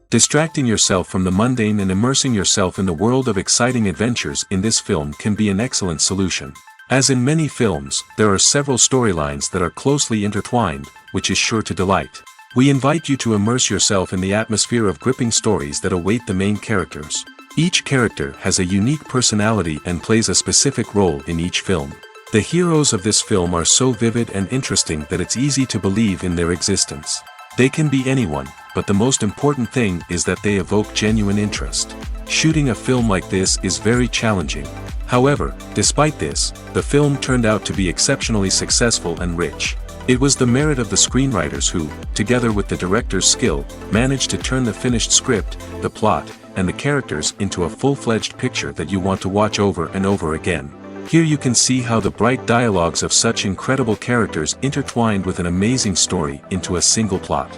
Distracting yourself from the mundane and immersing yourself in the world of exciting adventures in this film can be an excellent solution. As in many films, there are several storylines that are closely intertwined, which is sure to delight. We invite you to immerse yourself in the atmosphere of gripping stories that await the main characters. Each character has a unique personality and plays a specific role in each film. The heroes of this film are so vivid and interesting that it's easy to believe in their existence. They can be anyone, but the most important thing is that they evoke genuine interest. Shooting a film like this is very challenging. However, despite this, the film turned out to be exceptionally successful and rich. It was the merit of the screenwriters who, together with the director's skill, managed to turn the finished script, the plot, and the characters into a full-fledged picture that you want to watch over and over again. Here you can see how the bright dialogues of such incredible characters intertwined with an amazing story into a single plot.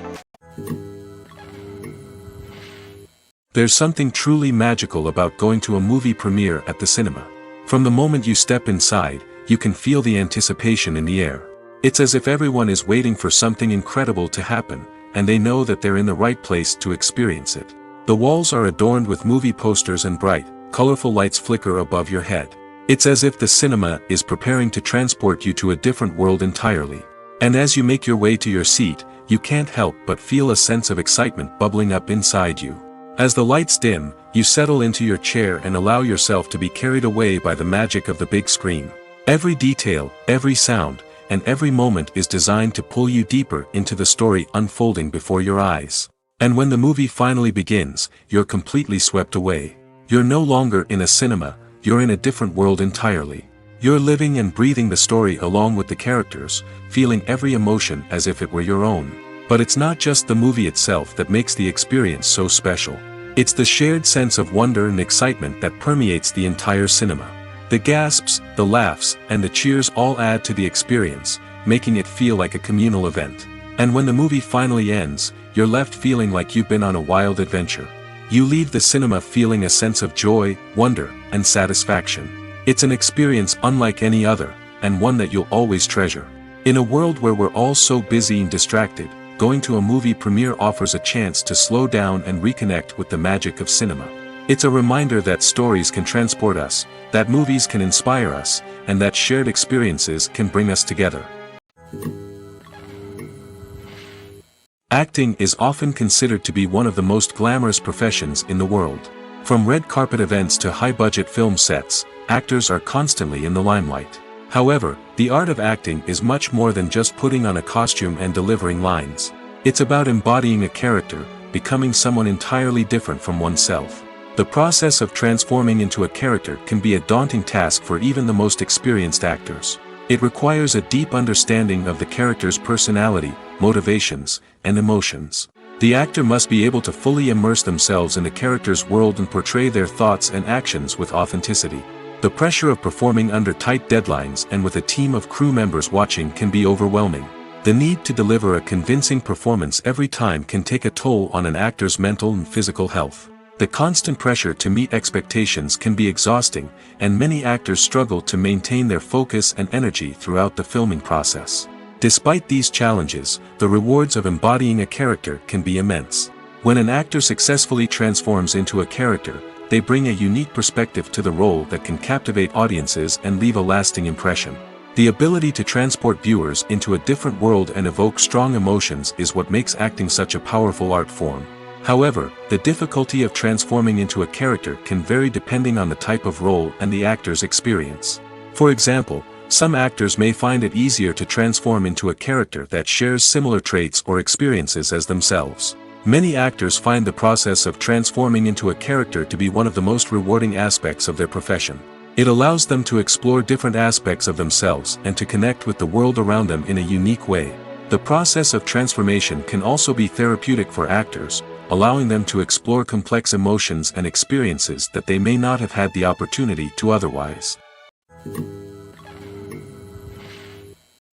There's something truly magical about going to a movie premiere at the cinema. From the moment you step inside, you can feel the anticipation in the air. It's as if everyone is waiting for something incredible to happen, and they know that they're in the right place to experience it. The walls are adorned with movie posters and bright, colorful lights flicker above your head. It's as if the cinema is preparing to transport you to a different world entirely. And as you make your way to your seat, you can't help but feel a sense of excitement bubbling up inside you. As the lights dim, you settle into your chair and allow yourself to be carried away by the magic of the big screen. Every detail, every sound, and every moment is designed to pull you deeper into the story unfolding before your eyes. And when the movie finally begins, you're completely swept away. You're no longer in a cinema, you're in a different world entirely. You're living and breathing the story along with the characters, feeling every emotion as if it were your own. But it's not just the movie itself that makes the experience so special. It's the shared sense of wonder and excitement that permeates the entire cinema. The gasps, the laughs, and the cheers all add to the experience, making it feel like a communal event. And when the movie finally ends, you're left feeling like you've been on a wild adventure. You leave the cinema feeling a sense of joy, wonder, and satisfaction. It's an experience unlike any other, and one that you'll always treasure. In a world where we're all so busy and distracted, going to a movie premiere offers a chance to slow down and reconnect with the magic of cinema. It's a reminder that stories can transport us, that movies can inspire us, and that shared experiences can bring us together. Acting is often considered to be one of the most glamorous professions in the world. From red carpet events to high-budget film sets, actors are constantly in the limelight. However, the art of acting is much more than just putting on a costume and delivering lines. It's about embodying a character, becoming someone entirely different from oneself. The process of transforming into a character can be a daunting task for even the most experienced actors. It requires a deep understanding of the character's personality, motivations, and emotions. The actor must be able to fully immerse themselves in the character's world and portray their thoughts and actions with authenticity. The pressure of performing under tight deadlines and with a team of crew members watching can be overwhelming. The need to deliver a convincing performance every time can take a toll on an actor's mental and physical health. The constant pressure to meet expectations can be exhausting, and many actors struggle to maintain their focus and energy throughout the filming process. Despite these challenges, the rewards of embodying a character can be immense. When an actor successfully transforms into a character, they bring a unique perspective to the role that can captivate audiences and leave a lasting impression. The ability to transport viewers into a different world and evoke strong emotions is what makes acting such a powerful art form. However, the difficulty of transforming into a character can vary depending on the type of role and the actor's experience. For example, some actors may find it easier to transform into a character that shares similar traits or experiences as themselves. Many actors find the process of transforming into a character to be one of the most rewarding aspects of their profession. It allows them to explore different aspects of themselves and to connect with the world around them in a unique way. The process of transformation can also be therapeutic for actors, allowing them to explore complex emotions and experiences that they may not have had the opportunity to otherwise.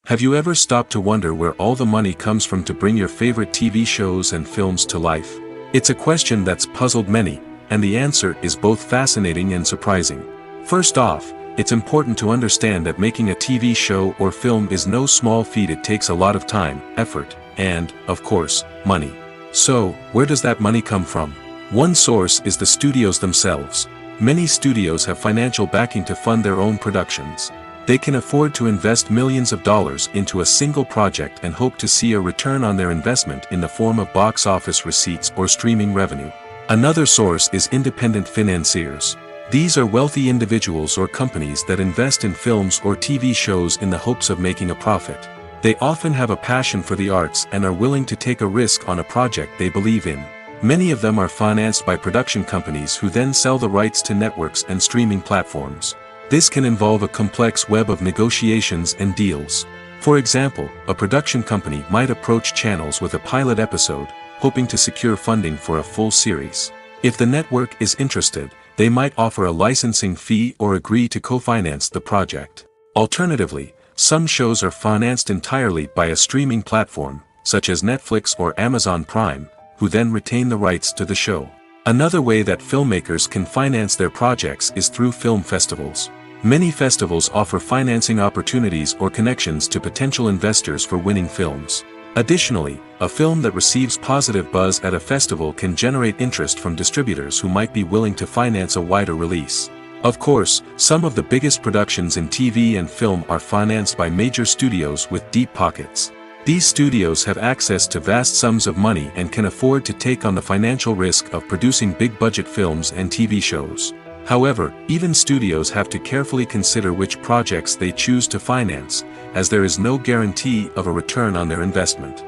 Have you ever stopped to wonder where all the money comes from to bring your favorite TV shows and films to life? It's a question that's puzzled many, and the answer is both fascinating and surprising. First off, it's important to understand that making a TV show or film is no small feat. It takes a lot of time, effort, and, of course, money. So, where does that money come from? One source is the studios themselves. Many studios have financial backing to fund their own productions. They can afford to invest millions of dollars into a single project and hope to see a return on their investment in the form of box office receipts or streaming revenue. Another source is independent financiers. These are wealthy individuals or companies that invest in films or TV shows in the hopes of making a profit. They often have a passion for the arts and are willing to take a risk on a project they believe in. Many of them are financed by production companies who then sell the rights to networks and streaming platforms. This can involve a complex web of negotiations and deals. For example, a production company might approach channels with a pilot episode, hoping to secure funding for a full series. If the network is interested, they might offer a licensing fee or agree to co-finance the project. Alternatively, some shows are financed entirely by a streaming platform, such as Netflix or Amazon Prime, who then retain the rights to the show. Another way that filmmakers can finance their projects is through film festivals. Many festivals offer financing opportunities or connections to potential investors for winning films. Additionally, a film that receives positive buzz at a festival can generate interest from distributors who might be willing to finance a wider release. Of course, some of the biggest productions in TV and film are financed by major studios with deep pockets. These studios have access to vast sums of money and can afford to take on the financial risk of producing big-budget films and TV shows. However, even studios have to carefully consider which projects they choose to finance, as there is no guarantee of a return on their investment.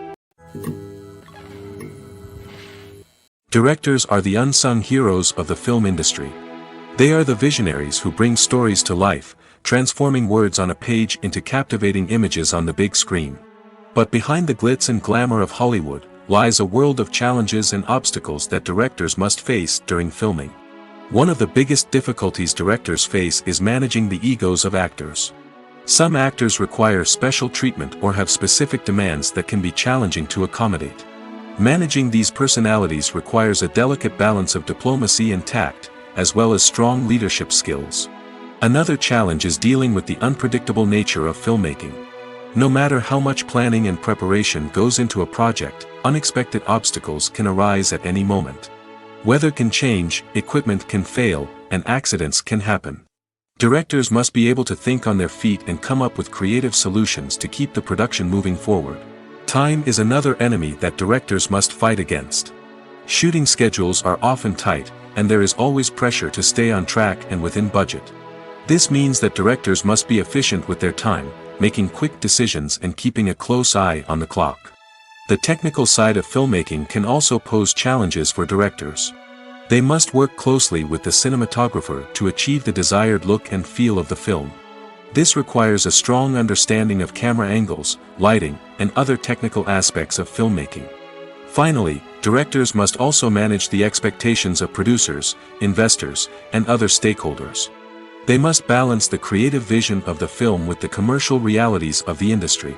Directors are the unsung heroes of the film industry. They are the visionaries who bring stories to life, transforming words on a page into captivating images on the big screen. But behind the glitz and glamour of Hollywood, lies a world of challenges and obstacles that directors must face during filming. One of the biggest difficulties directors face is managing the egos of actors. Some actors require special treatment or have specific demands that can be challenging to accommodate. Managing these personalities requires a delicate balance of diplomacy and tact, as well as strong leadership skills. Another challenge is dealing with the unpredictable nature of filmmaking. No matter how much planning and preparation goes into a project, unexpected obstacles can arise at any moment. Weather can change, equipment can fail, and accidents can happen. Directors must be able to think on their feet and come up with creative solutions to keep the production moving forward. Time is another enemy that directors must fight against. Shooting schedules are often tight, and there is always pressure to stay on track and within budget. This means that directors must be efficient with their time, making quick decisions and keeping a close eye on the clock. The technical side of filmmaking can also pose challenges for directors. They must work closely with the cinematographer to achieve the desired look and feel of the film. This requires a strong understanding of camera angles, lighting, and other technical aspects of filmmaking. Finally, directors must also manage the expectations of producers, investors, and other stakeholders. They must balance the creative vision of the film with the commercial realities of the industry.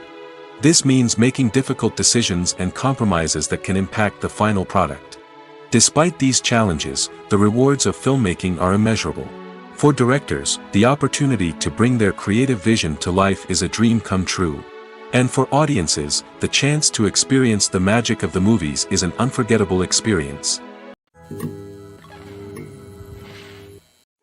This means making difficult decisions and compromises that can impact the final product. Despite these challenges, the rewards of filmmaking are immeasurable. For directors, the opportunity to bring their creative vision to life is a dream come true. And for audiences, the chance to experience the magic of the movies is an unforgettable experience.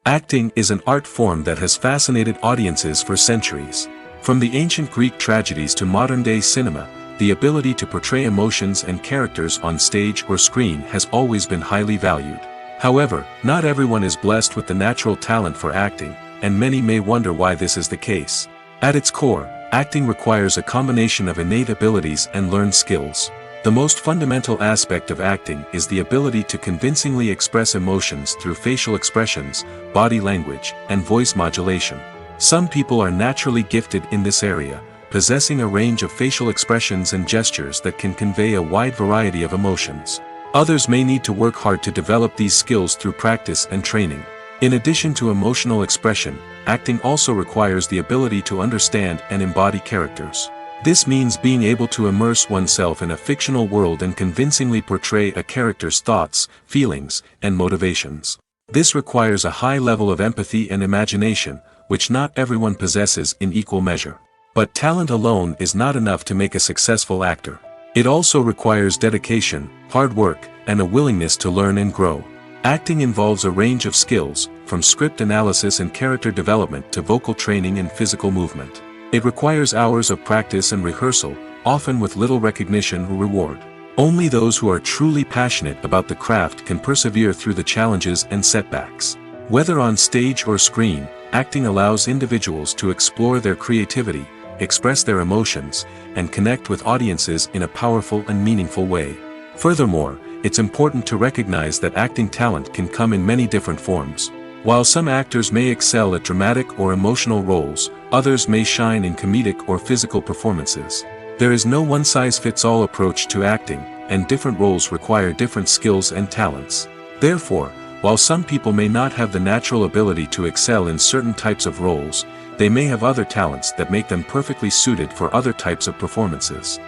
Acting is an art form that has fascinated audiences for centuries. From the ancient Greek tragedies to modern-day cinema, the ability to portray emotions and characters on stage or screen has always been highly valued. However, not everyone is blessed with the natural talent for acting, and many may wonder why this is the case. At its core, acting requires a combination of innate abilities and learned skills. The most fundamental aspect of acting is the ability to convincingly express emotions through facial expressions, body language, and voice modulation. Some people are naturally gifted in this area, possessing a range of facial expressions and gestures that can convey a wide variety of emotions. Others may need to work hard to develop these skills through practice and training. In addition to emotional expression, acting also requires the ability to understand and embody characters. This means being able to immerse oneself in a fictional world and convincingly portray a character's thoughts, feelings, and motivations. This requires a high level of empathy and imagination, which not everyone possesses in equal measure. But talent alone is not enough to make a successful actor. It also requires dedication, hard work, and a willingness to learn and grow. Acting involves a range of skills, from script analysis and character development to vocal training and physical movement. It requires hours of practice and rehearsal, often with little recognition or reward. Only those who are truly passionate about the craft can persevere through the challenges and setbacks. Whether on stage or screen, acting allows individuals to explore their creativity, express their emotions, and connect with audiences in a powerful and meaningful way. Furthermore, it's important to recognize that acting talent can come in many different forms. While some actors may excel at dramatic or emotional roles, others may shine in comedic or physical performances. There is no one-size-fits-all approach to acting, and different roles require different skills and talents. Therefore, while some people may not have the natural ability to excel in certain types of roles, they may have other talents that make them perfectly suited for other types of performances.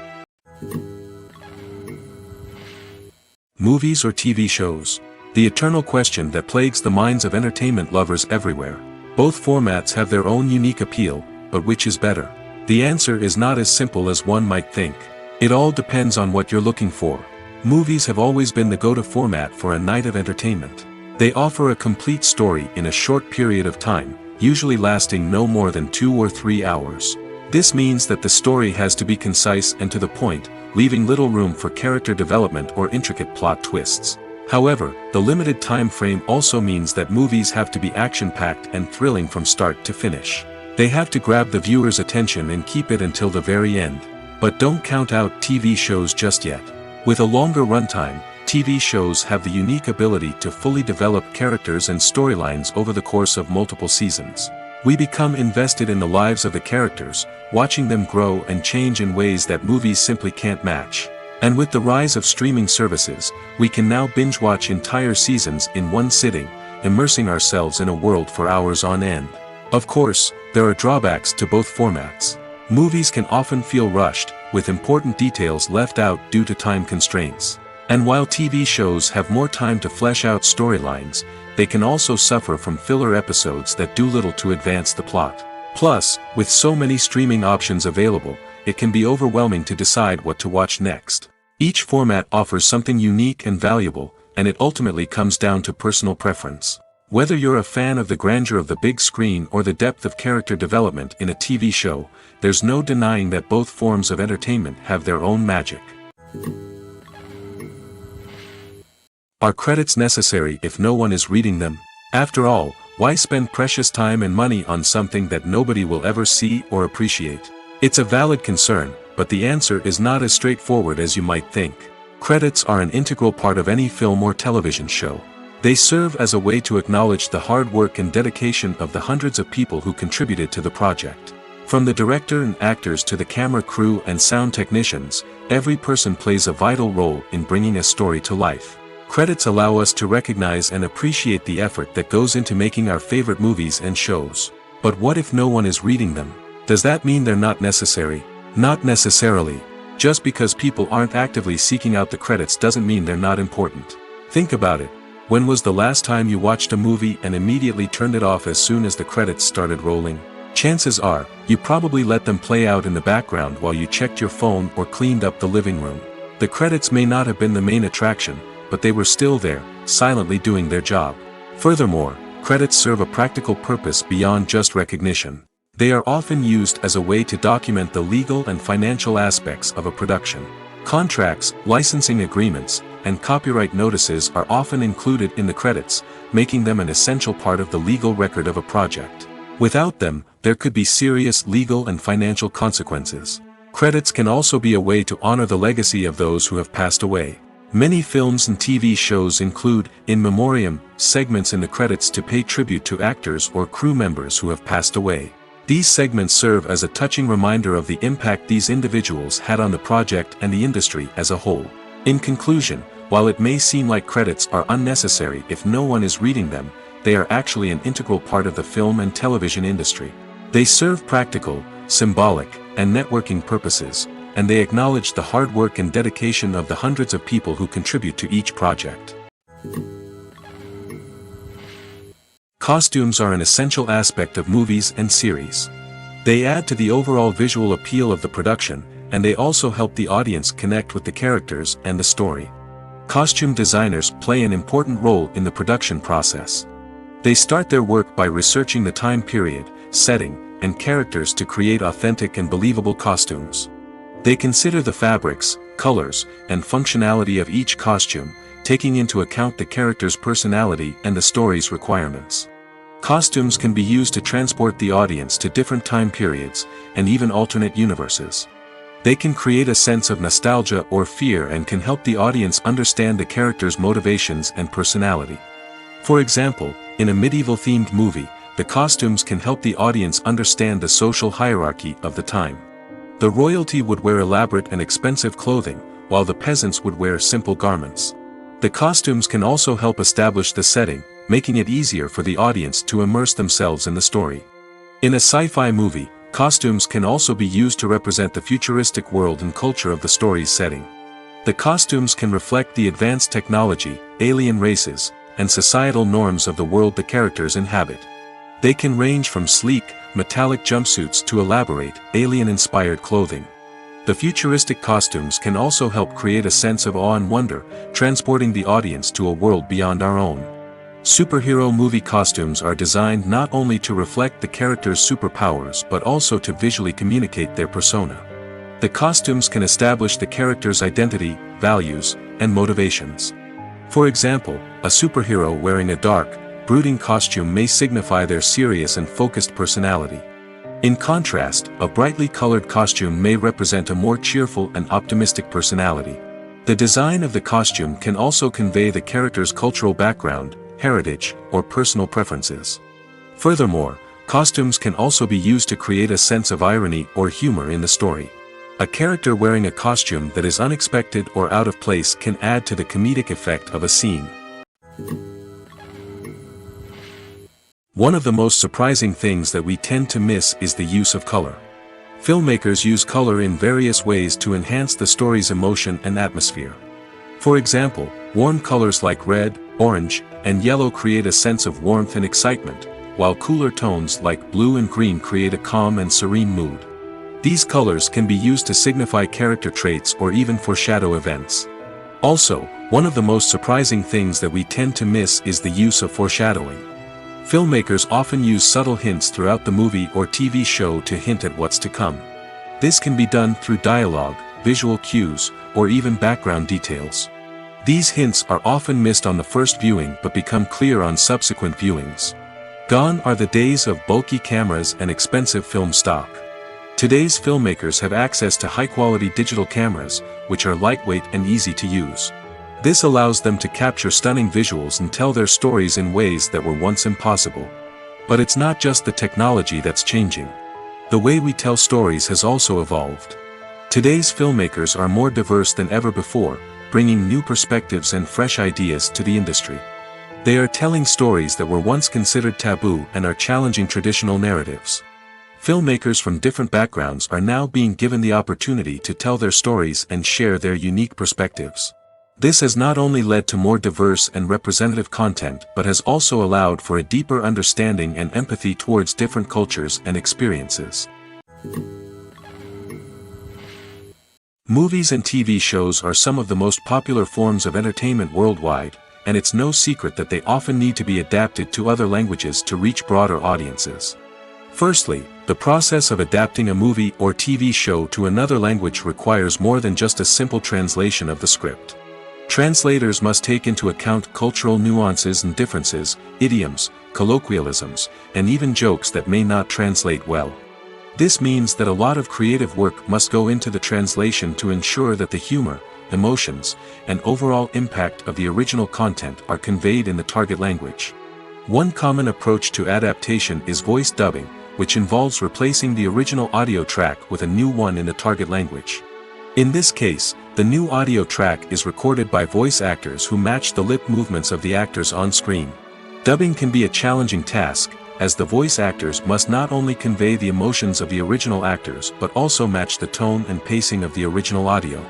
Movies or TV shows? The eternal question that plagues the minds of entertainment lovers everywhere. Both formats have their own unique appeal, but which is better? The answer is not as simple as one might think. It all depends on what you're looking for. Movies have always been the go-to format for a night of entertainment. They offer a complete story in a short period of time, usually lasting no more than 2 or 3 hours. This means that the story has to be concise and to the point, leaving little room for character development or intricate plot twists. However, the limited time frame also means that movies have to be action-packed and thrilling from start to finish. They have to grab the viewer's attention and keep it until the very end. But don't count out TV shows just yet. With a longer runtime, TV shows have the unique ability to fully develop characters and storylines over the course of multiple seasons. We become invested in the lives of the characters, watching them grow and change in ways that movies simply can't match. And with the rise of streaming services, we can now binge-watch entire seasons in one sitting, immersing ourselves in a world for hours on end. Of course, there are drawbacks to both formats. Movies can often feel rushed, with important details left out due to time constraints. And while TV shows have more time to flesh out storylines, they can also suffer from filler episodes that do little to advance the plot. Plus, with so many streaming options available, it can be overwhelming to decide what to watch next. Each format offers something unique and valuable, and it ultimately comes down to personal preference. Whether you're a fan of the grandeur of the big screen or the depth of character development in a TV show, there's no denying that both forms of entertainment have their own magic. Are credits necessary if no one is reading them? After all, why spend precious time and money on something that nobody will ever see or appreciate? It's a valid concern, but the answer is not as straightforward as you might think. Credits are an integral part of any film or television show. They serve as a way to acknowledge the hard work and dedication of the hundreds of people who contributed to the project. From the director and actors to the camera crew and sound technicians, every person plays a vital role in bringing a story to life. Credits allow us to recognize and appreciate the effort that goes into making our favorite movies and shows. But what if no one is reading them? Does that mean they're not necessary? Not necessarily. Just because people aren't actively seeking out the credits doesn't mean they're not important. Think about it. When was the last time you watched a movie and immediately turned it off as soon as the credits started rolling? Chances are, you probably let them play out in the background while you checked your phone or cleaned up the living room. The credits may not have been the main attraction, but they were still there, silently doing their job. Furthermore, credits serve a practical purpose beyond just recognition. They are often used as a way to document the legal and financial aspects of a production. Contracts, licensing agreements, and copyright notices are often included in the credits, making them an essential part of the legal record of a project. Without them, there could be serious legal and financial consequences. Credits can also be a way to honor the legacy of those who have passed away. Many films and TV shows include, in memoriam, segments in the credits to pay tribute to actors or crew members who have passed away. These segments serve as a touching reminder of the impact these individuals had on the project and the industry as a whole. In conclusion, while it may seem like credits are unnecessary if no one is reading them, they are actually an integral part of the film and television industry. They serve practical, symbolic, and networking purposes, and they acknowledge the hard work and dedication of the hundreds of people who contribute to each project. Costumes are an essential aspect of movies and series. They add to the overall visual appeal of the production, and they also help the audience connect with the characters and the story. Costume designers play an important role in the production process. They start their work by researching the time period, setting, and characters to create authentic and believable costumes. They consider the fabrics, colors, and functionality of each costume, taking into account the character's personality and the story's requirements. Costumes can be used to transport the audience to different time periods, and even alternate universes. They can create a sense of nostalgia or fear and can help the audience understand the character's motivations and personality. For example, in a medieval-themed movie, the costumes can help the audience understand the social hierarchy of the time. The royalty would wear elaborate and expensive clothing, while the peasants would wear simple garments. The costumes can also help establish the setting, making it easier for the audience to immerse themselves in the story. In a sci-fi movie, costumes can also be used to represent the futuristic world and culture of the story's setting. The costumes can reflect the advanced technology, alien races, and societal norms of the world the characters inhabit. They can range from sleek, metallic jumpsuits to elaborate, alien-inspired clothing. The futuristic costumes can also help create a sense of awe and wonder, transporting the audience to a world beyond our own. Superhero movie costumes are designed not only to reflect the character's superpowers but also to visually communicate their persona. The costumes can establish the character's identity, values, and motivations. For example, a superhero wearing a dark, brooding costume may signify their serious and focused personality. In contrast, a brightly colored costume may represent a more cheerful and optimistic personality. The design of the costume can also convey the character's cultural background, heritage, or personal preferences. Furthermore, costumes can also be used to create a sense of irony or humor in the story. A character wearing a costume that is unexpected or out of place can add to the comedic effect of a scene. One of the most surprising things that we tend to miss is the use of color. Filmmakers use color in various ways to enhance the story's emotion and atmosphere. For example, warm colors like red, orange, and yellow create a sense of warmth and excitement, while cooler tones like blue and green create a calm and serene mood. These colors can be used to signify character traits or even foreshadow events. Also, one of the most surprising things that we tend to miss is the use of foreshadowing. Filmmakers often use subtle hints throughout the movie or TV show to hint at what's to come. This can be done through dialogue, visual cues, or even background details. These hints are often missed on the first viewing but become clear on subsequent viewings. Gone are the days of bulky cameras and expensive film stock. Today's filmmakers have access to high-quality digital cameras, which are lightweight and easy to use. This allows them to capture stunning visuals and tell their stories in ways that were once impossible. But it's not just the technology that's changing. The way we tell stories has also evolved. Today's filmmakers are more diverse than ever before, bringing new perspectives and fresh ideas to the industry. They are telling stories that were once considered taboo and are challenging traditional narratives. Filmmakers from different backgrounds are now being given the opportunity to tell their stories and share their unique perspectives. This has not only led to more diverse and representative content but has also allowed for a deeper understanding and empathy towards different cultures and experiences. Movies and TV shows are some of the most popular forms of entertainment worldwide, and it's no secret that they often need to be adapted to other languages to reach broader audiences. Firstly, the process of adapting a movie or TV show to another language requires more than just a simple translation of the script. Translators must take into account cultural nuances and differences, idioms, colloquialisms, and even jokes that may not translate well. This means that a lot of creative work must go into the translation to ensure that the humor, emotions, and overall impact of the original content are conveyed in the target language. One common approach to adaptation is voice dubbing, which involves replacing the original audio track with a new one in the target language. In this case, the new audio track is recorded by voice actors who match the lip movements of the actors on screen. Dubbing can be a challenging task, as the voice actors must not only convey the emotions of the original actors but also match the tone and pacing of the original audio.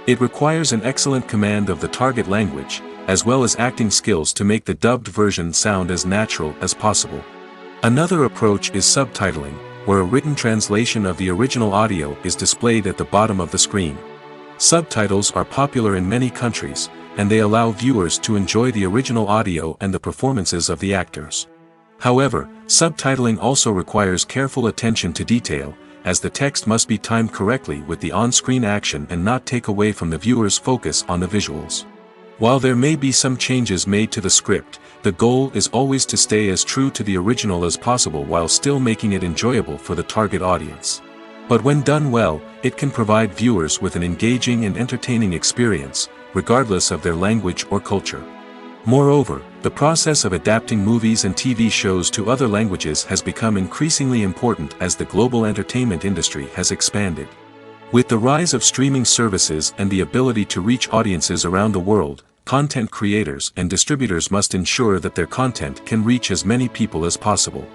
It requires an excellent command of the target language, as well as acting skills to make the dubbed version sound as natural as possible. Another approach is subtitling, where a written translation of the original audio is displayed at the bottom of the screen. Subtitles are popular in many countries, and they allow viewers to enjoy the original audio and the performances of the actors. However, subtitling also requires careful attention to detail, as the text must be timed correctly with the on-screen action and not take away from the viewer's focus on the visuals. While there may be some changes made to the script, the goal is always to stay as true to the original as possible while still making it enjoyable for the target audience. But when done well, it can provide viewers with an engaging and entertaining experience, regardless of their language or culture. Moreover, the process of adapting movies and TV shows to other languages has become increasingly important as the global entertainment industry has expanded. With the rise of streaming services and the ability to reach audiences around the world, content creators and distributors must ensure that their content can reach as many people as possible.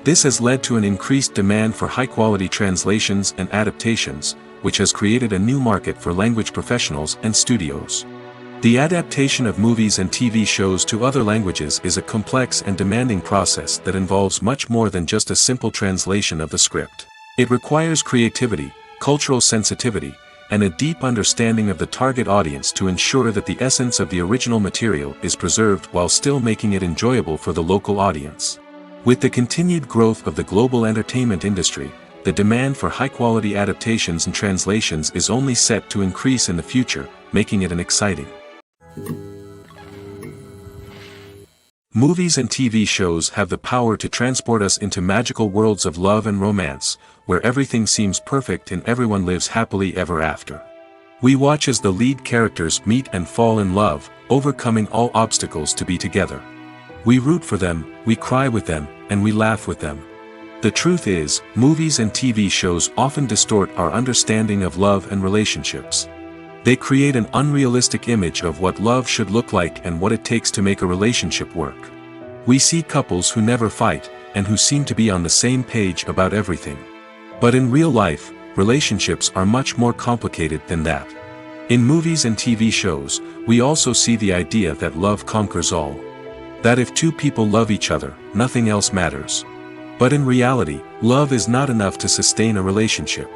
This has led to an increased demand for high-quality translations and adaptations, which has created a new market for language professionals and studios. The adaptation of movies and TV shows to other languages is a complex and demanding process that involves much more than just a simple translation of the script. It requires creativity, cultural sensitivity, and a deep understanding of the target audience to ensure that the essence of the original material is preserved while still making it enjoyable for the local audience. With the continued growth of the global entertainment industry, the demand for high-quality adaptations and translations is only set to increase in the future, making it an exciting. Movies and TV shows have the power to transport us into magical worlds of love and romance, where everything seems perfect and everyone lives happily ever after. We watch as the lead characters meet and fall in love, overcoming all obstacles to be together. We root for them, we cry with them, and we laugh with them. The truth is, movies and TV shows often distort our understanding of love and relationships. They create an unrealistic image of what love should look like and what it takes to make a relationship work. We see couples who never fight, and who seem to be on the same page about everything. But in real life, relationships are much more complicated than that. In movies and TV shows, we also see the idea that love conquers all. That if two people love each other, nothing else matters. But in reality, love is not enough to sustain a relationship.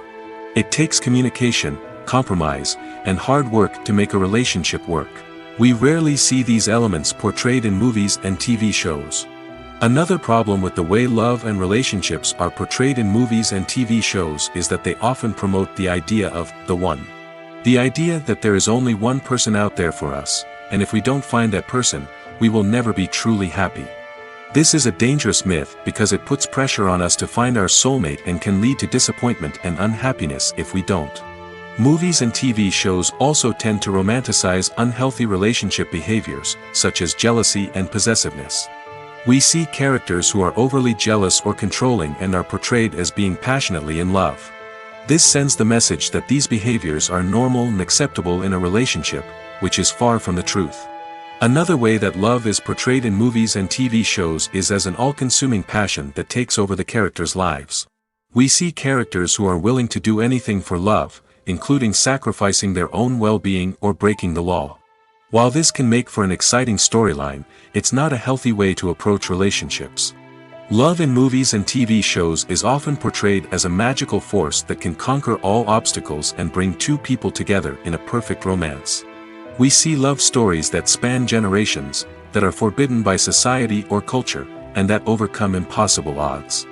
It takes communication, compromise, and hard work to make a relationship work. We rarely see these elements portrayed in movies and TV shows. Another problem with the way love and relationships are portrayed in movies and TV shows is that they often promote the idea of the one. The idea that there is only one person out there for us, and if we don't find that person, we will never be truly happy. This is a dangerous myth because it puts pressure on us to find our soulmate and can lead to disappointment and unhappiness if we don't. Movies and TV shows also tend to romanticize unhealthy relationship behaviors, such as jealousy and possessiveness. We see characters who are overly jealous or controlling and are portrayed as being passionately in love. This sends the message that these behaviors are normal and acceptable in a relationship, which is far from the truth. Another way that love is portrayed in movies and TV shows is as an all-consuming passion that takes over the characters' lives. We see characters who are willing to do anything for love, including sacrificing their own well-being or breaking the law. While this can make for an exciting storyline, it's not a healthy way to approach relationships. Love in movies and TV shows is often portrayed as a magical force that can conquer all obstacles and bring two people together in a perfect romance. We see love stories that span generations, that are forbidden by society or culture, and that overcome impossible odds.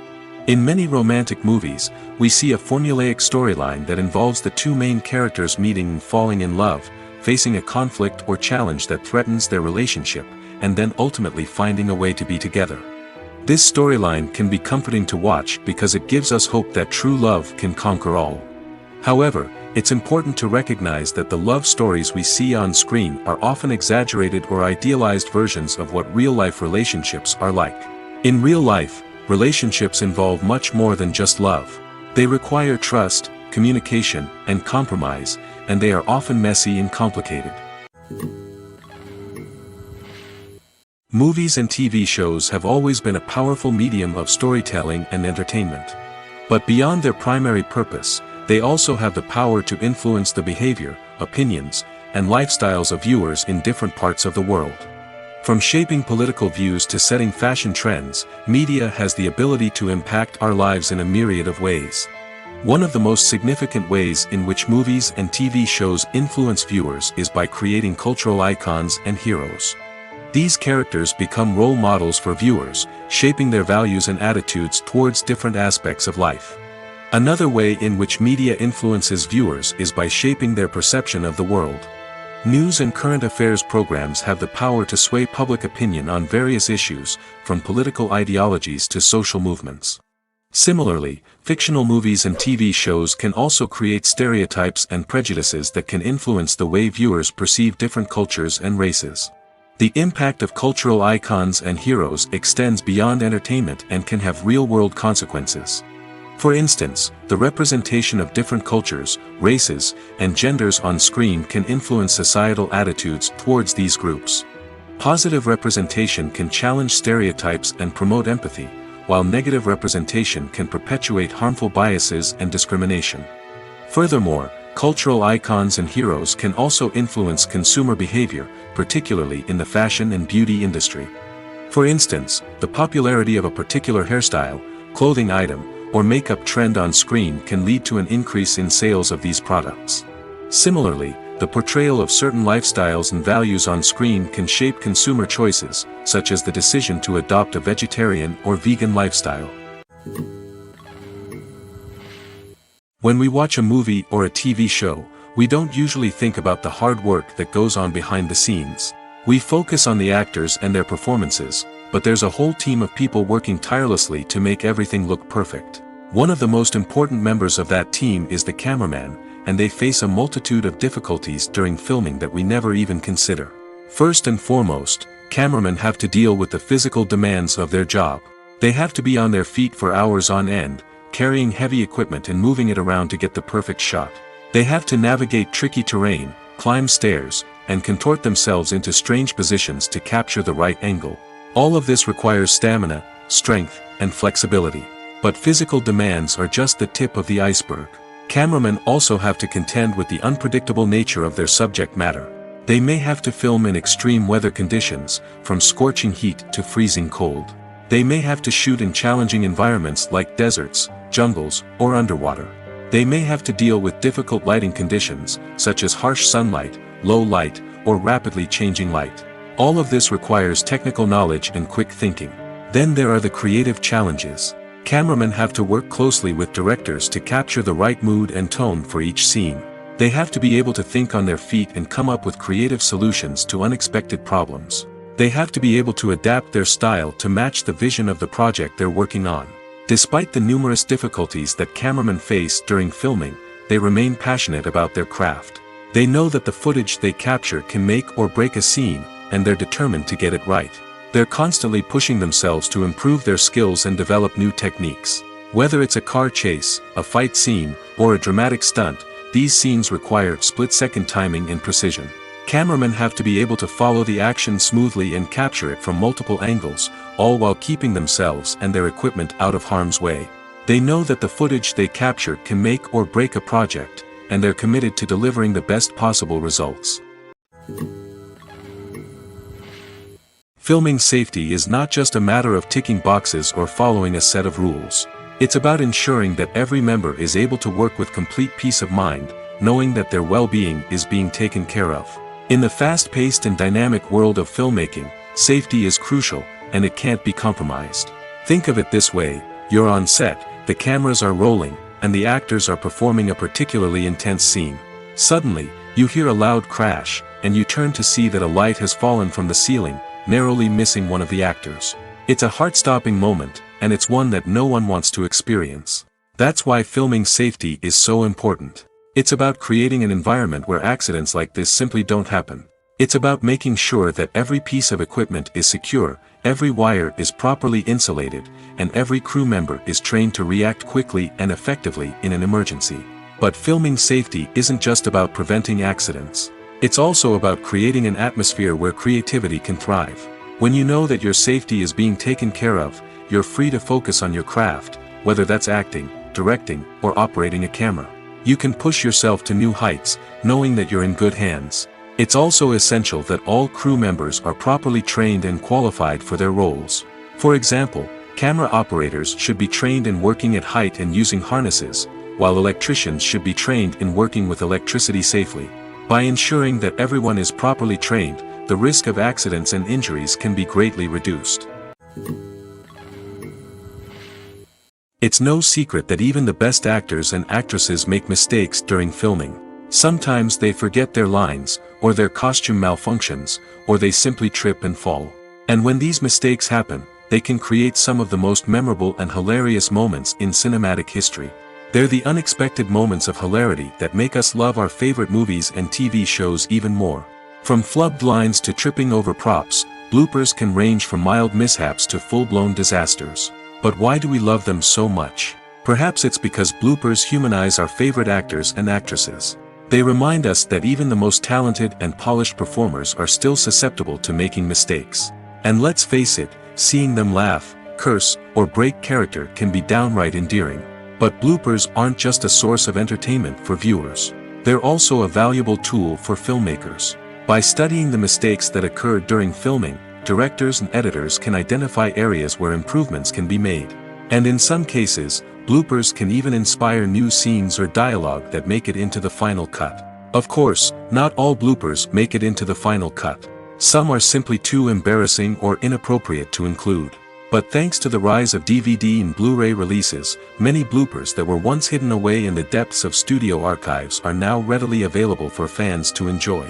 In many romantic movies, we see a formulaic storyline that involves the two main characters meeting and falling in love, facing a conflict or challenge that threatens their relationship, and then ultimately finding a way to be together. This storyline can be comforting to watch because it gives us hope that true love can conquer all. However, it's important to recognize that the love stories we see on screen are often exaggerated or idealized versions of what real-life relationships are like. In real life, relationships involve much more than just love. They require trust, communication, and compromise, and they are often messy and complicated. Movies and TV shows have always been a powerful medium of storytelling and entertainment. But beyond their primary purpose, they also have the power to influence the behavior, opinions, and lifestyles of viewers in different parts of the world. From shaping political views to setting fashion trends, media has the ability to impact our lives in a myriad of ways. One of the most significant ways in which movies and TV shows influence viewers is by creating cultural icons and heroes. These characters become role models for viewers, shaping their values and attitudes towards different aspects of life. Another way in which media influences viewers is by shaping their perception of the world. News and current affairs programs have the power to sway public opinion on various issues, from political ideologies to social movements. Similarly, fictional movies and TV shows can also create stereotypes and prejudices that can influence the way viewers perceive different cultures and races. The impact of cultural icons and heroes extends beyond entertainment and can have real-world consequences. For instance, the representation of different cultures, races, and genders on screen can influence societal attitudes towards these groups. Positive representation can challenge stereotypes and promote empathy, while negative representation can perpetuate harmful biases and discrimination. Furthermore, cultural icons and heroes can also influence consumer behavior, particularly in the fashion and beauty industry. For instance, the popularity of a particular hairstyle, clothing item, or makeup trend on screen can lead to an increase in sales of these products. Similarly, the portrayal of certain lifestyles and values on screen can shape consumer choices, such as the decision to adopt a vegetarian or vegan lifestyle. When we watch a movie or a TV show, we don't usually think about the hard work that goes on behind the scenes. We focus on the actors and their performances, but there's a whole team of people working tirelessly to make everything look perfect. One of the most important members of that team is the cameraman, and they face a multitude of difficulties during filming that we never even consider. First and foremost, cameramen have to deal with the physical demands of their job. They have to be on their feet for hours on end, carrying heavy equipment and moving it around to get the perfect shot. They have to navigate tricky terrain, climb stairs, and contort themselves into strange positions to capture the right angle. All of this requires stamina, strength, and flexibility. But physical demands are just the tip of the iceberg. Cameramen also have to contend with the unpredictable nature of their subject matter. They may have to film in extreme weather conditions, from scorching heat to freezing cold. They may have to shoot in challenging environments like deserts, jungles, or underwater. They may have to deal with difficult lighting conditions, such as harsh sunlight, low light, or rapidly changing light. All of this requires technical knowledge and quick thinking. Then there are the creative challenges. Cameramen have to work closely with directors to capture the right mood and tone for each scene. They have to be able to think on their feet and come up with creative solutions to unexpected problems. They have to be able to adapt their style to match the vision of the project they're working on. Despite the numerous difficulties that cameramen face during filming, they remain passionate about their craft. They know that the footage they capture can make or break a scene, and they're determined to get it right. They're constantly pushing themselves to improve their skills and develop new techniques. Whether it's a car chase, a fight scene, or a dramatic stunt, these scenes require split-second timing and precision. Cameramen have to be able to follow the action smoothly and capture it from multiple angles, all while keeping themselves and their equipment out of harm's way. They know that the footage they capture can make or break a project, and they're committed to delivering the best possible results. Filming safety is not just a matter of ticking boxes or following a set of rules. It's about ensuring that every member is able to work with complete peace of mind, knowing that their well-being is being taken care of. In the fast-paced and dynamic world of filmmaking, safety is crucial, and it can't be compromised. Think of it this way: you're on set, the cameras are rolling, and the actors are performing a particularly intense scene. Suddenly, you hear a loud crash, and you turn to see that a light has fallen from the ceiling, narrowly missing one of the actors. It's a heart-stopping moment, and it's one that no one wants to experience. That's why filming safety is so important. It's about creating an environment where accidents like this simply don't happen. It's about making sure that every piece of equipment is secure, every wire is properly insulated, and every crew member is trained to react quickly and effectively in an emergency. But filming safety isn't just about preventing accidents. It's also about creating an atmosphere where creativity can thrive. When you know that your safety is being taken care of, you're free to focus on your craft, whether that's acting, directing, or operating a camera. You can push yourself to new heights, knowing that you're in good hands. It's also essential that all crew members are properly trained and qualified for their roles. For example, camera operators should be trained in working at height and using harnesses, while electricians should be trained in working with electricity safely. By ensuring that everyone is properly trained, the risk of accidents and injuries can be greatly reduced. It's no secret that even the best actors and actresses make mistakes during filming. Sometimes they forget their lines, or their costume malfunctions, or they simply trip and fall. And when these mistakes happen, they can create some of the most memorable and hilarious moments in cinematic history. They're the unexpected moments of hilarity that make us love our favorite movies and TV shows even more. From flubbed lines to tripping over props, bloopers can range from mild mishaps to full-blown disasters. But why do we love them so much? Perhaps it's because bloopers humanize our favorite actors and actresses. They remind us that even the most talented and polished performers are still susceptible to making mistakes. And let's face it, seeing them laugh, curse, or break character can be downright endearing. But bloopers aren't just a source of entertainment for viewers. They're also a valuable tool for filmmakers. By studying the mistakes that occur during filming, directors and editors can identify areas where improvements can be made. And in some cases, bloopers can even inspire new scenes or dialogue that make it into the final cut. Of course, not all bloopers make it into the final cut. Some are simply too embarrassing or inappropriate to include. But thanks to the rise of DVD and Blu-ray releases, many bloopers that were once hidden away in the depths of studio archives are now readily available for fans to enjoy.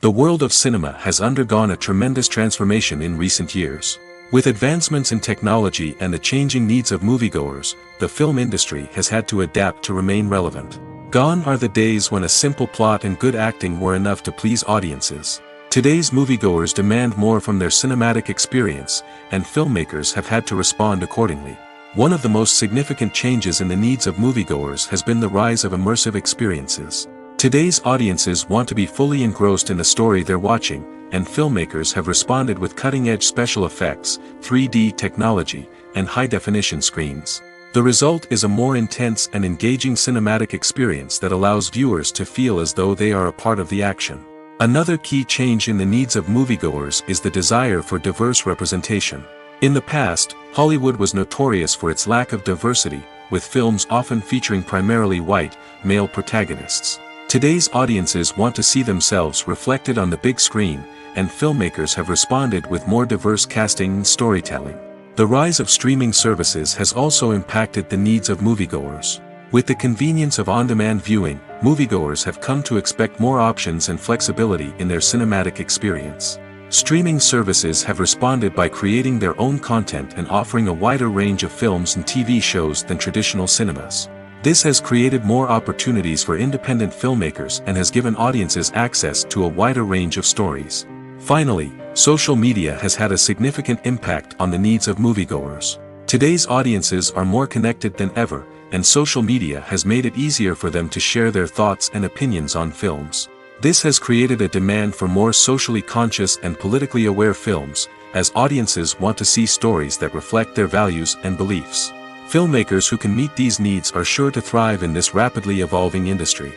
The world of cinema has undergone a tremendous transformation in recent years. With advancements in technology and the changing needs of moviegoers, the film industry has had to adapt to remain relevant. Gone are the days when a simple plot and good acting were enough to please audiences. Today's moviegoers demand more from their cinematic experience, and filmmakers have had to respond accordingly. One of the most significant changes in the needs of moviegoers has been the rise of immersive experiences. Today's audiences want to be fully engrossed in the story they're watching, and filmmakers have responded with cutting-edge special effects, 3D technology, and high-definition screens. The result is a more intense and engaging cinematic experience that allows viewers to feel as though they are a part of the action. Another key change in the needs of moviegoers is the desire for diverse representation. In the past, Hollywood was notorious for its lack of diversity, with films often featuring primarily white, male protagonists. Today's audiences want to see themselves reflected on the big screen, and filmmakers have responded with more diverse casting and storytelling. The rise of streaming services has also impacted the needs of moviegoers. With the convenience of on-demand viewing, moviegoers have come to expect more options and flexibility in their cinematic experience. Streaming services have responded by creating their own content and offering a wider range of films and TV shows than traditional cinemas. This has created more opportunities for independent filmmakers and has given audiences access to a wider range of stories. Finally, social media has had a significant impact on the needs of moviegoers. Today's audiences are more connected than ever, and social media has made it easier for them to share their thoughts and opinions on films. This has created a demand for more socially conscious and politically aware films, as audiences want to see stories that reflect their values and beliefs. Filmmakers who can meet these needs are sure to thrive in this rapidly evolving industry.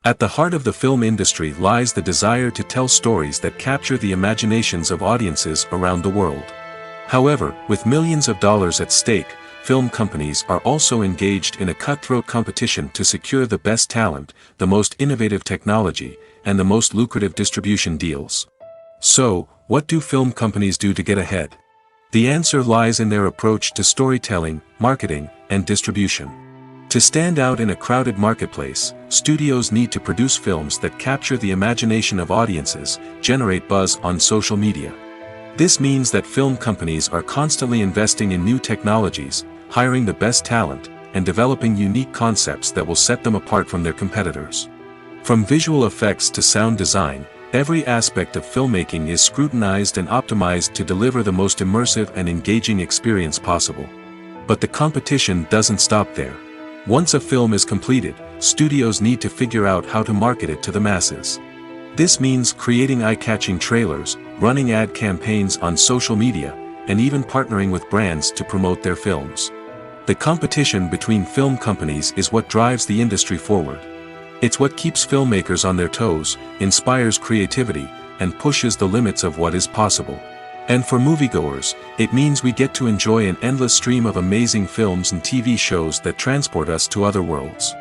At the heart of the film industry lies the desire to tell stories that capture the imaginations of audiences around the world. However, with millions of dollars at stake, film companies are also engaged in a cutthroat competition to secure the best talent, the most innovative technology, and the most lucrative distribution deals. So, what do film companies do to get ahead? The answer lies in their approach to storytelling, marketing, and distribution. To stand out in a crowded marketplace, studios need to produce films that capture the imagination of audiences, generate buzz on social media. This means that film companies are constantly investing in new technologies, hiring the best talent, and developing unique concepts that will set them apart from their competitors. From visual effects to sound design, every aspect of filmmaking is scrutinized and optimized to deliver the most immersive and engaging experience possible. But the competition doesn't stop there. Once a film is completed, studios need to figure out how to market it to the masses. This means creating eye-catching trailers, running ad campaigns on social media, and even partnering with brands to promote their films. The competition between film companies is what drives the industry forward. It's what keeps filmmakers on their toes, inspires creativity, and pushes the limits of what is possible. And for moviegoers, it means we get to enjoy an endless stream of amazing films and TV shows that transport us to other worlds.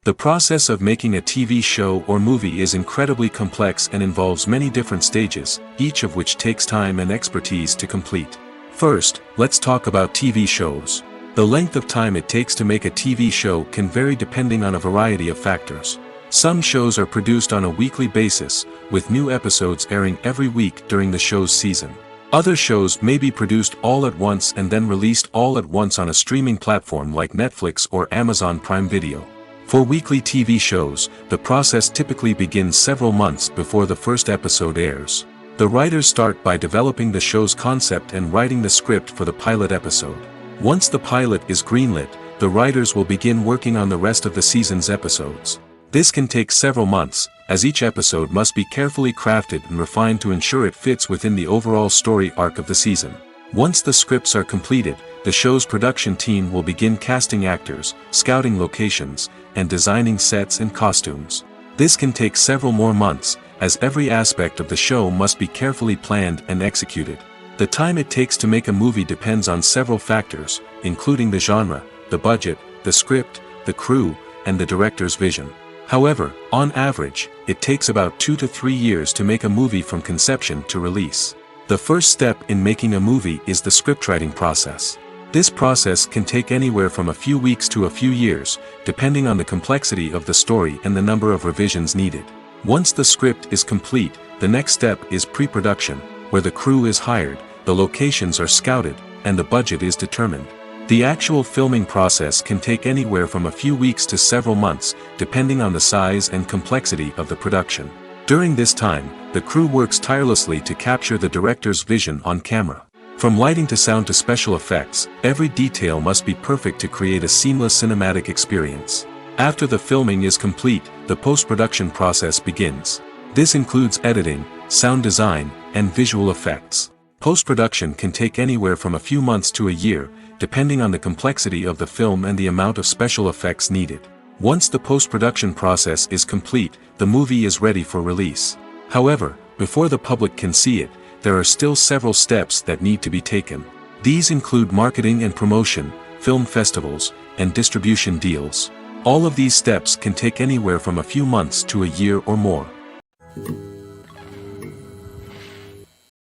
The process of making a TV show or movie is incredibly complex and involves many different stages, each of which takes time and expertise to complete. First, let's talk about TV shows. The length of time it takes to make a TV show can vary depending on a variety of factors. Some shows are produced on a weekly basis, with new episodes airing every week during the show's season. Other shows may be produced all at once and then released all at once on a streaming platform like Netflix or Amazon Prime Video. For weekly TV shows, the process typically begins several months before the first episode airs. The writers start by developing the show's concept and writing the script for the pilot episode. Once the pilot is greenlit, the writers will begin working on the rest of the season's episodes. This can take several months, as each episode must be carefully crafted and refined to ensure it fits within the overall story arc of the season. Once the scripts are completed, the show's production team will begin casting actors, scouting locations, and designing sets and costumes. This can take several more months, as every aspect of the show must be carefully planned and executed. The time it takes to make a movie depends on several factors, including the genre, the budget, the script, the crew, and the director's vision. However, on average, it takes about 2 to 3 years to make a movie from conception to release. The first step in making a movie is the scriptwriting process. This process can take anywhere from a few weeks to a few years, depending on the complexity of the story and the number of revisions needed. Once the script is complete, the next step is pre-production, where the crew is hired, the locations are scouted, and the budget is determined. The actual filming process can take anywhere from a few weeks to several months, depending on the size and complexity of the production. During this time, the crew works tirelessly to capture the director's vision on camera. From lighting to sound to special effects, every detail must be perfect to create a seamless cinematic experience. After the filming is complete, the post-production process begins. This includes editing, sound design, and visual effects. Post-production can take anywhere from a few months to a year, depending on the complexity of the film and the amount of special effects needed. Once the post-production process is complete, the movie is ready for release. However, before the public can see it, there are still several steps that need to be taken. These include marketing and promotion, film festivals, and distribution deals. All of these steps can take anywhere from a few months to a year or more.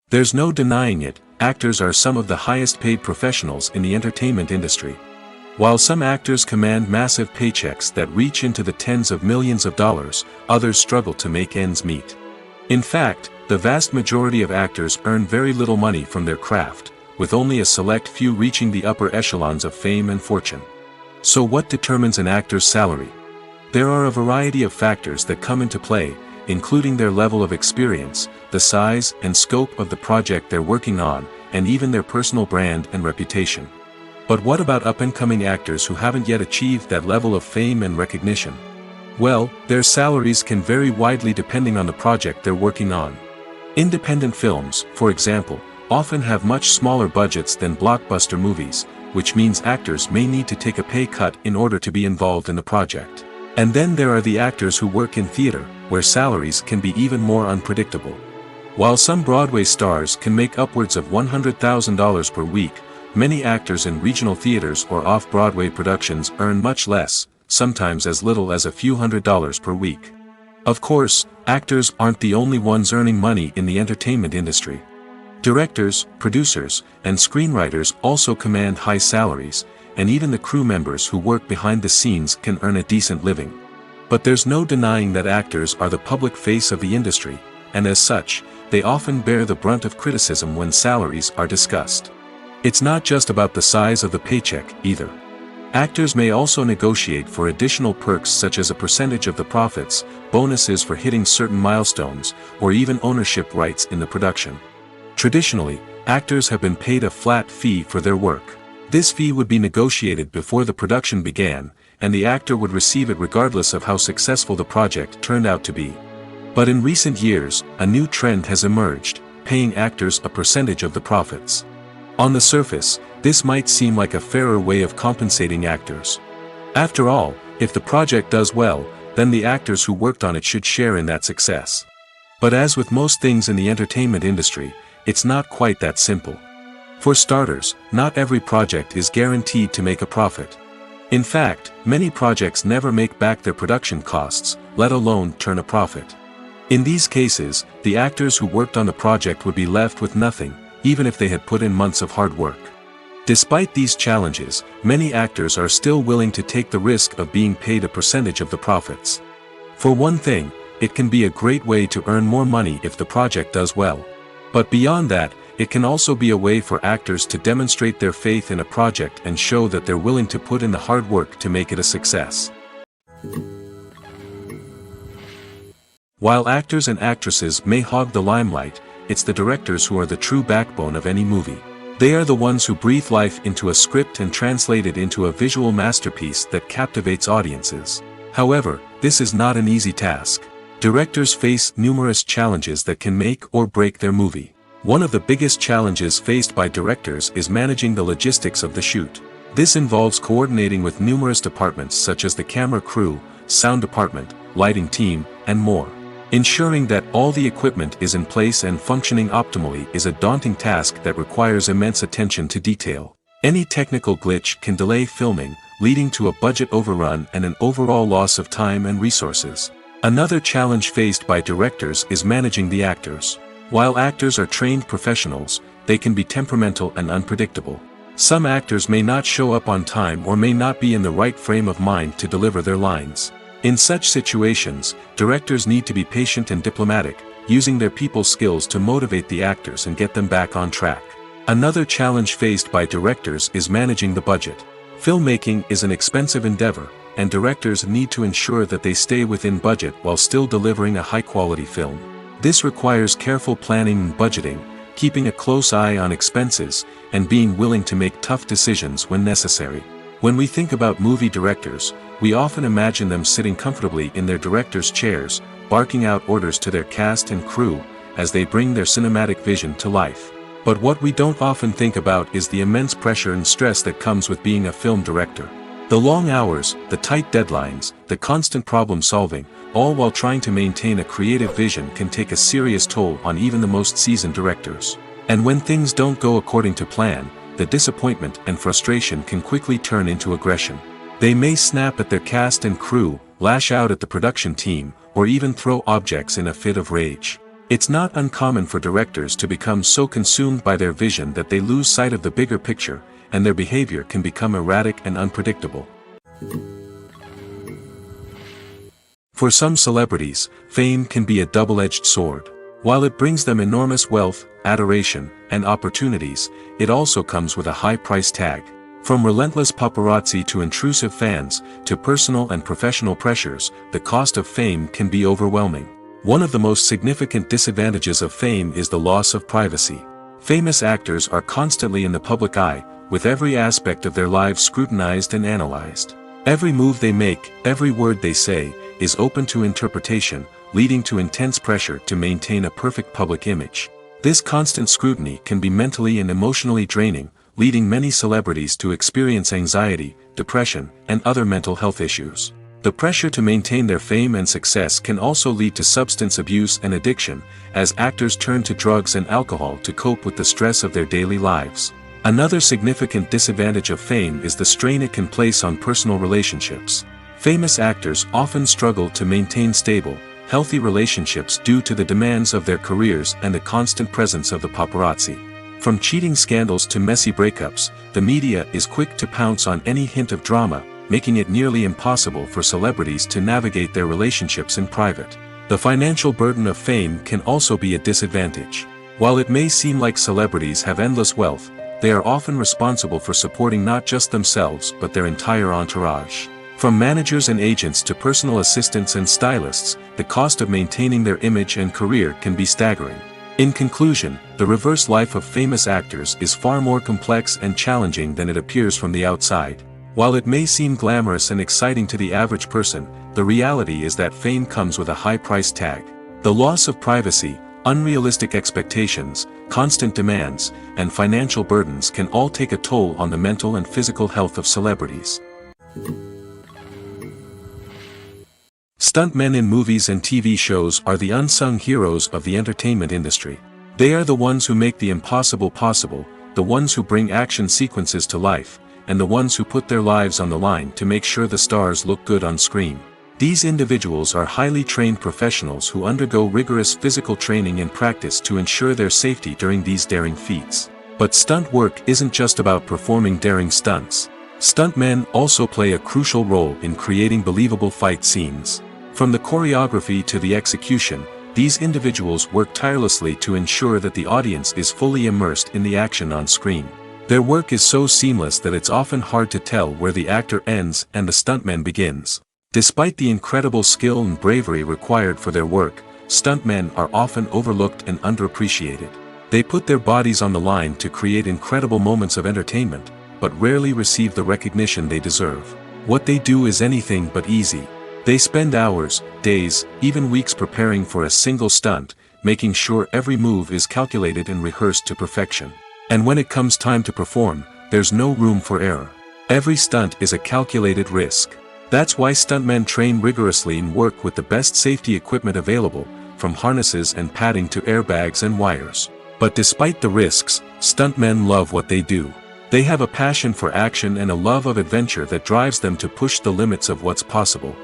There's no denying it, actors are some of the highest paid professionals in the entertainment industry. While some actors command massive paychecks that reach into the tens of millions of dollars, others struggle to make ends meet. In fact, the vast majority of actors earn very little money from their craft, with only a select few reaching the upper echelons of fame and fortune. So what determines an actor's salary? There are a variety of factors that come into play, including their level of experience, the size and scope of the project they're working on, and even their personal brand and reputation. But what about up-and-coming actors who haven't yet achieved that level of fame and recognition? Well, their salaries can vary widely depending on the project they're working on. Independent films, for example, often have much smaller budgets than blockbuster movies, which means actors may need to take a pay cut in order to be involved in the project. And then there are the actors who work in theater, where salaries can be even more unpredictable. While some Broadway stars can make upwards of $100,000 per week, many actors in regional theaters or off-Broadway productions earn much less, sometimes as little as a few $100s per week. Of course, actors aren't the only ones earning money in the entertainment industry. Directors, producers, and screenwriters also command high salaries, and even the crew members who work behind the scenes can earn a decent living. But there's no denying that actors are the public face of the industry, and as such, they often bear the brunt of criticism when salaries are discussed. It's not just about the size of the paycheck, either. Actors may also negotiate for additional perks such as a percentage of the profits, bonuses for hitting certain milestones, or even ownership rights in the production. Traditionally, actors have been paid a flat fee for their work. This fee would be negotiated before the production began, and the actor would receive it regardless of how successful the project turned out to be. But in recent years, a new trend has emerged, paying actors a percentage of the profits. On the surface, this might seem like a fairer way of compensating actors. After all, if the project does well, then the actors who worked on it should share in that success. But as with most things in the entertainment industry, it's not quite that simple. For starters, not every project is guaranteed to make a profit. In fact, many projects never make back their production costs, let alone turn a profit. In these cases, the actors who worked on the project would be left with nothing, even if they had put in months of hard work. Despite these challenges, many actors are still willing to take the risk of being paid a percentage of the profits. For one thing, it can be a great way to earn more money if the project does well. But beyond that, it can also be a way for actors to demonstrate their faith in a project and show that they're willing to put in the hard work to make it a success. While actors and actresses may hog the limelight, it's the directors who are the true backbone of any movie. They are the ones who breathe life into a script and translate it into a visual masterpiece that captivates audiences. However, this is not an easy task. Directors face numerous challenges that can make or break their movie. One of the biggest challenges faced by directors is managing the logistics of the shoot. This involves coordinating with numerous departments such as the camera crew, sound department, lighting team, and more. Ensuring that all the equipment is in place and functioning optimally is a daunting task that requires immense attention to detail. Any technical glitch can delay filming, leading to a budget overrun and an overall loss of time and resources. Another challenge faced by directors is managing the actors. While actors are trained professionals, they can be temperamental and unpredictable. Some actors may not show up on time or may not be in the right frame of mind to deliver their lines. In such situations, directors need to be patient and diplomatic, using their people skills to motivate the actors and get them back on track. Another challenge faced by directors is managing the budget. Filmmaking is an expensive endeavor, and directors need to ensure that they stay within budget while still delivering a high-quality film. This requires careful planning and budgeting, keeping a close eye on expenses, and being willing to make tough decisions when necessary. When we think about movie directors, we often imagine them sitting comfortably in their director's chairs, barking out orders to their cast and crew, as they bring their cinematic vision to life. But what we don't often think about is the immense pressure and stress that comes with being a film director. The long hours, the tight deadlines, the constant problem solving, all while trying to maintain a creative vision can take a serious toll on even the most seasoned directors. And when things don't go according to plan, the disappointment and frustration can quickly turn into aggression. They may snap at their cast and crew, lash out at the production team, or even throw objects in a fit of rage. It's not uncommon for directors to become so consumed by their vision that they lose sight of the bigger picture, and their behavior can become erratic and unpredictable. For some celebrities, fame can be a double-edged sword. While it brings them enormous wealth, adoration, and opportunities, it also comes with a high price tag. From relentless paparazzi to intrusive fans, to personal and professional pressures, the cost of fame can be overwhelming. One of the most significant disadvantages of fame is the loss of privacy. Famous actors are constantly in the public eye, with every aspect of their lives scrutinized and analyzed. Every move they make, every word they say, is open to interpretation, leading to intense pressure to maintain a perfect public image. This constant scrutiny can be mentally and emotionally draining, leading many celebrities to experience anxiety, depression, and other mental health issues. The pressure to maintain their fame and success can also lead to substance abuse and addiction, as actors turn to drugs and alcohol to cope with the stress of their daily lives. Another significant disadvantage of fame is the strain it can place on personal relationships. Famous actors often struggle to maintain stable, healthy relationships due to the demands of their careers and the constant presence of the paparazzi. From cheating scandals to messy breakups, the media is quick to pounce on any hint of drama, making it nearly impossible for celebrities to navigate their relationships in private. The financial burden of fame can also be a disadvantage. While it may seem like celebrities have endless wealth, they are often responsible for supporting not just themselves but their entire entourage. From managers and agents to personal assistants and stylists, the cost of maintaining their image and career can be staggering. In conclusion, the reverse life of famous actors is far more complex and challenging than it appears from the outside. While it may seem glamorous and exciting to the average person, the reality is that fame comes with a high price tag. The loss of privacy, unrealistic expectations, constant demands, and financial burdens can all take a toll on the mental and physical health of celebrities. Stuntmen in movies and TV shows are the unsung heroes of the entertainment industry. They are the ones who make the impossible possible, the ones who bring action sequences to life, and the ones who put their lives on the line to make sure the stars look good on screen. These individuals are highly trained professionals who undergo rigorous physical training and practice to ensure their safety during these daring feats. But stunt work isn't just about performing daring stunts. Stuntmen also play a crucial role in creating believable fight scenes. From the choreography to the execution, these individuals work tirelessly to ensure that the audience is fully immersed in the action on screen. Their work is so seamless that it's often hard to tell where the actor ends and the stuntman begins. Despite the incredible skill and bravery required for their work, stuntmen are often overlooked and underappreciated. They put their bodies on the line to create incredible moments of entertainment, but rarely receive the recognition they deserve. What they do is anything but easy. They spend hours, days, even weeks preparing for a single stunt, making sure every move is calculated and rehearsed to perfection. And when it comes time to perform, there's no room for error. Every stunt is a calculated risk. That's why stuntmen train rigorously and work with the best safety equipment available, from harnesses and padding to airbags and wires. But despite the risks, stuntmen love what they do. They have a passion for action and a love of adventure that drives them to push the limits of what's possible.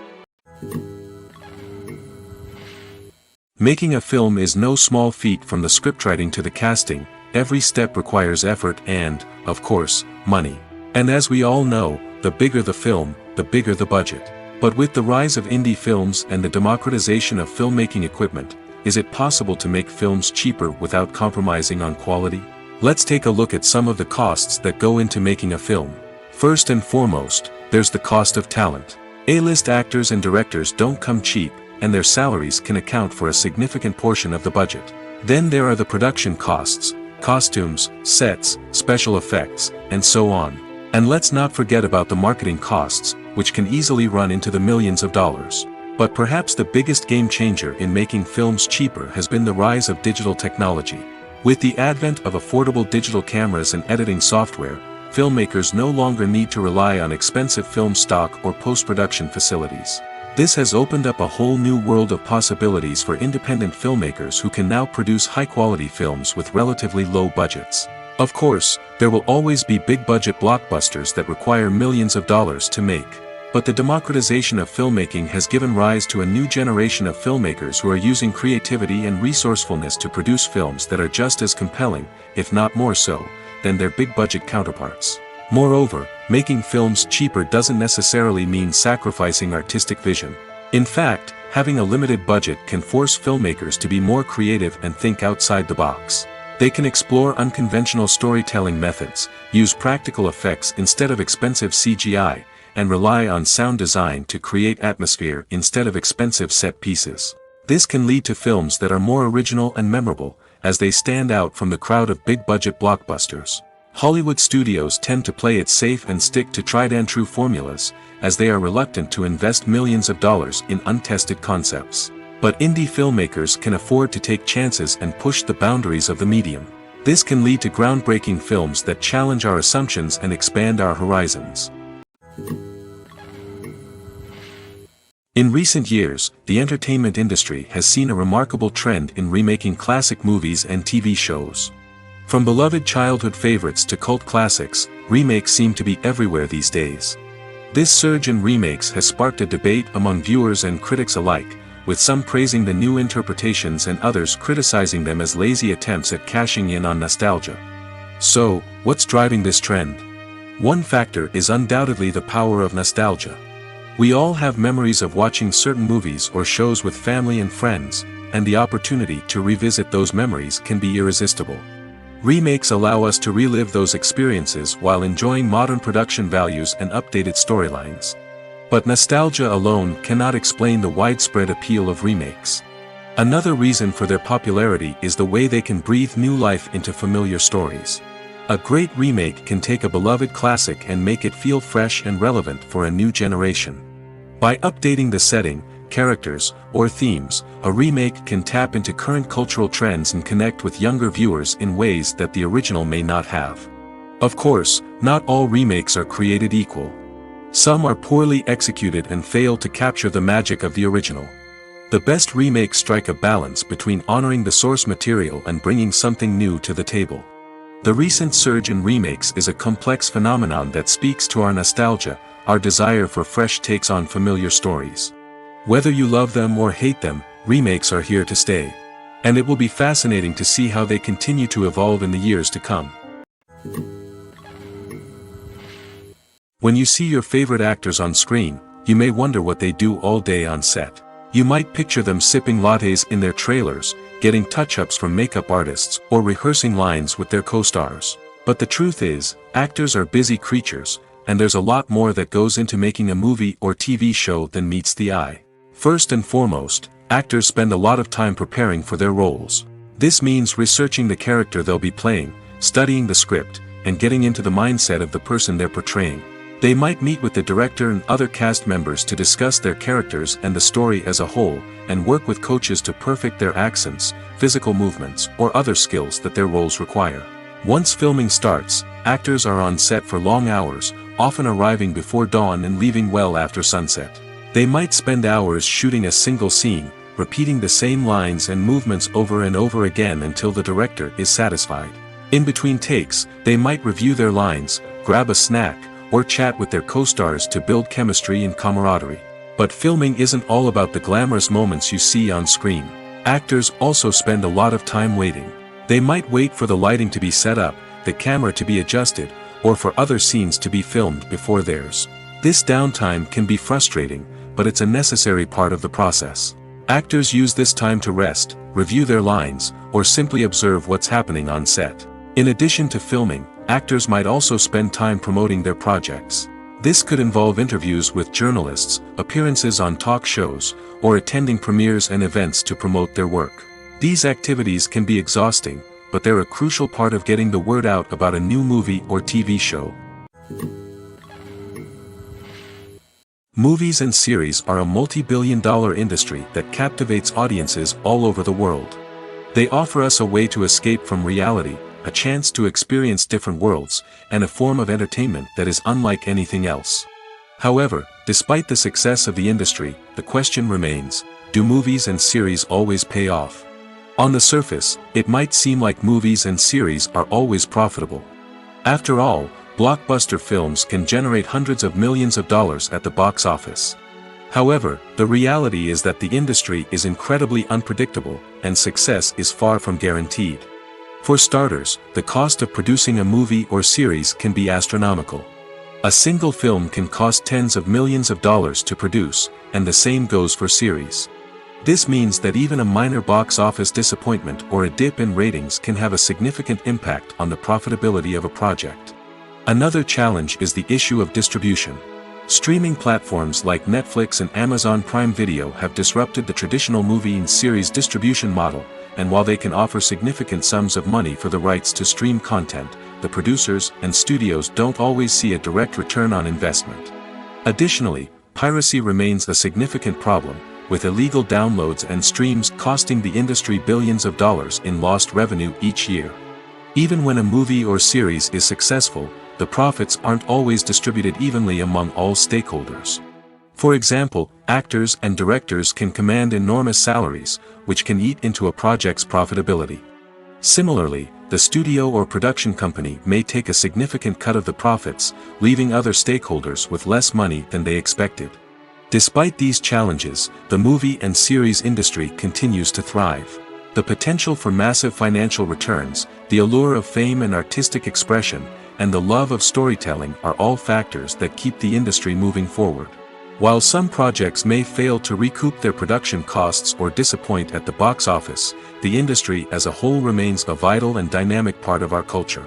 Making a film is no small feat. From the scriptwriting to the casting, every step requires effort and, of course, money. And as we all know, the bigger the film, the bigger the budget. But with the rise of indie films and the democratization of filmmaking equipment, is it possible to make films cheaper without compromising on quality? Let's take a look at some of the costs that go into making a film. First and foremost, there's the cost of talent. A-list actors and directors don't come cheap, and their salaries can account for a significant portion of the budget. Then there are the production costs, costumes, sets, special effects, and so on. And let's not forget about the marketing costs, which can easily run into the millions of dollars. But perhaps the biggest game changer in making films cheaper has been the rise of digital technology. With the advent of affordable digital cameras and editing software, filmmakers no longer need to rely on expensive film stock or post-production facilities. This has opened up a whole new world of possibilities for independent filmmakers who can now produce high-quality films with relatively low budgets. Of course, there will always be big-budget blockbusters that require millions of dollars to make. But the democratization of filmmaking has given rise to a new generation of filmmakers who are using creativity and resourcefulness to produce films that are just as compelling, if not more so, than their big-budget counterparts. Moreover, making films cheaper doesn't necessarily mean sacrificing artistic vision. In fact, having a limited budget can force filmmakers to be more creative and think outside the box. They can explore unconventional storytelling methods, use practical effects instead of expensive CGI, and rely on sound design to create atmosphere instead of expensive set pieces. This can lead to films that are more original and memorable, as they stand out from the crowd of big-budget blockbusters. Hollywood studios tend to play it safe and stick to tried-and-true formulas, as they are reluctant to invest millions of dollars in untested concepts. But indie filmmakers can afford to take chances and push the boundaries of the medium. This can lead to groundbreaking films that challenge our assumptions and expand our horizons. In recent years, the entertainment industry has seen a remarkable trend in remaking classic movies and TV shows. From beloved childhood favorites to cult classics, remakes seem to be everywhere these days. This surge in remakes has sparked a debate among viewers and critics alike, with some praising the new interpretations and others criticizing them as lazy attempts at cashing in on nostalgia. So, what's driving this trend? One factor is undoubtedly the power of nostalgia. We all have memories of watching certain movies or shows with family and friends, and the opportunity to revisit those memories can be irresistible. Remakes allow us to relive those experiences while enjoying modern production values and updated storylines. But nostalgia alone cannot explain the widespread appeal of remakes. Another reason for their popularity is the way they can breathe new life into familiar stories. A great remake can take a beloved classic and make it feel fresh and relevant for a new generation. By updating the setting, characters, or themes, a remake can tap into current cultural trends and connect with younger viewers in ways that the original may not have. Of course, not all remakes are created equal. Some are poorly executed and fail to capture the magic of the original. The best remakes strike a balance between honoring the source material and bringing something new to the table. The recent surge in remakes is a complex phenomenon that speaks to our nostalgia, our desire for fresh takes on familiar stories. Whether you love them or hate them, remakes are here to stay. And it will be fascinating to see how they continue to evolve in the years to come. When you see your favorite actors on screen, you may wonder what they do all day on set. You might picture them sipping lattes in their trailers, getting touch-ups from makeup artists, or rehearsing lines with their co-stars. But the truth is, actors are busy creatures, and there's a lot more that goes into making a movie or TV show than meets the eye. First and foremost, actors spend a lot of time preparing for their roles. This means researching the character they'll be playing, studying the script, and getting into the mindset of the person they're portraying. They might meet with the director and other cast members to discuss their characters and the story as a whole, and work with coaches to perfect their accents, physical movements, or other skills that their roles require. Once filming starts, actors are on set for long hours, often arriving before dawn and leaving well after sunset. They might spend hours shooting a single scene, repeating the same lines and movements over and over again until the director is satisfied. In between takes, they might review their lines, grab a snack, or chat with their co-stars to build chemistry and camaraderie. But filming isn't all about the glamorous moments you see on screen. Actors also spend a lot of time waiting. They might wait for the lighting to be set up, the camera to be adjusted, or for other scenes to be filmed before theirs. This downtime can be frustrating, but it's a necessary part of the process. Actors use this time to rest, review their lines, or simply observe what's happening on set. In addition to filming, actors might also spend time promoting their projects. This could involve interviews with journalists, appearances on talk shows, or attending premieres and events to promote their work. These activities can be exhausting, but they're a crucial part of getting the word out about a new movie or TV show. Movies and series are a multi-billion-dollar industry that captivates audiences all over the world. They offer us a way to escape from reality, a chance to experience different worlds, and a form of entertainment that is unlike anything else. However, despite the success of the industry, the question remains, do movies and series always pay off? On the surface, it might seem like movies and series are always profitable. After all, blockbuster films can generate hundreds of millions of dollars at the box office. However, the reality is that the industry is incredibly unpredictable, and success is far from guaranteed. For starters, the cost of producing a movie or series can be astronomical. A single film can cost tens of millions of dollars to produce, and the same goes for series. This means that even a minor box office disappointment or a dip in ratings can have a significant impact on the profitability of a project. Another challenge is the issue of distribution. Streaming platforms like Netflix and Amazon Prime Video have disrupted the traditional movie and series distribution model, and while they can offer significant sums of money for the rights to stream content, the producers and studios don't always see a direct return on investment. Additionally, piracy remains a significant problem, with illegal downloads and streams costing the industry billions of dollars in lost revenue each year. Even when a movie or series is successful, the profits aren't always distributed evenly among all stakeholders. For example, actors and directors can command enormous salaries, which can eat into a project's profitability. Similarly, the studio or production company may take a significant cut of the profits, leaving other stakeholders with less money than they expected. Despite these challenges, the movie and series industry continues to thrive. The potential for massive financial returns, the allure of fame and artistic expression, and the love of storytelling are all factors that keep the industry moving forward. While some projects may fail to recoup their production costs or disappoint at the box office, the industry as a whole remains a vital and dynamic part of our culture.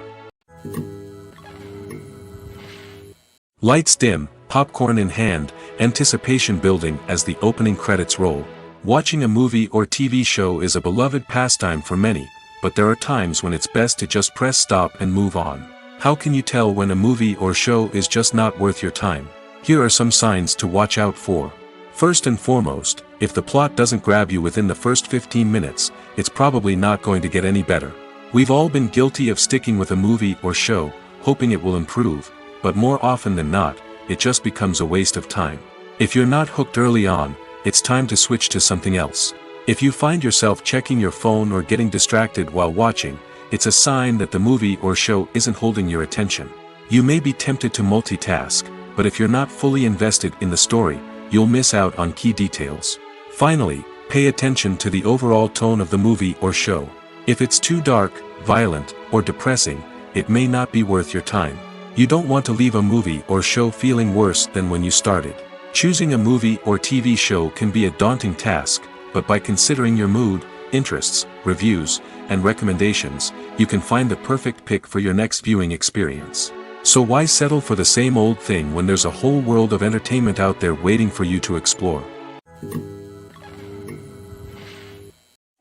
Lights dim, popcorn in hand, anticipation building as the opening credits roll. Watching a movie or TV show is a beloved pastime for many, but there are times when it's best to just press stop and move on. How can you tell when a movie or show is just not worth your time? Here are some signs to watch out for. First and foremost, If the plot doesn't grab you within the first 15 minutes, it's probably not going to get any better. We've all been guilty of sticking with a movie or show, hoping it will improve, but more often than not, it just becomes a waste of time. If you're not hooked early on, it's time to switch to something else. If you find yourself checking your phone or getting distracted while watching, it's a sign that the movie or show isn't holding your attention. You may be tempted to multitask, but if you're not fully invested in the story, you'll miss out on key details. Finally, pay attention to the overall tone of the movie or show. If it's too dark, violent, or depressing, it may not be worth your time. You don't want to leave a movie or show feeling worse than when you started. Choosing a movie or TV show can be a daunting task, but by considering your mood, interests, reviews, and recommendations, you can find the perfect pick for your next viewing experience. So why settle for the same old thing when there's a whole world of entertainment out there waiting for you to explore?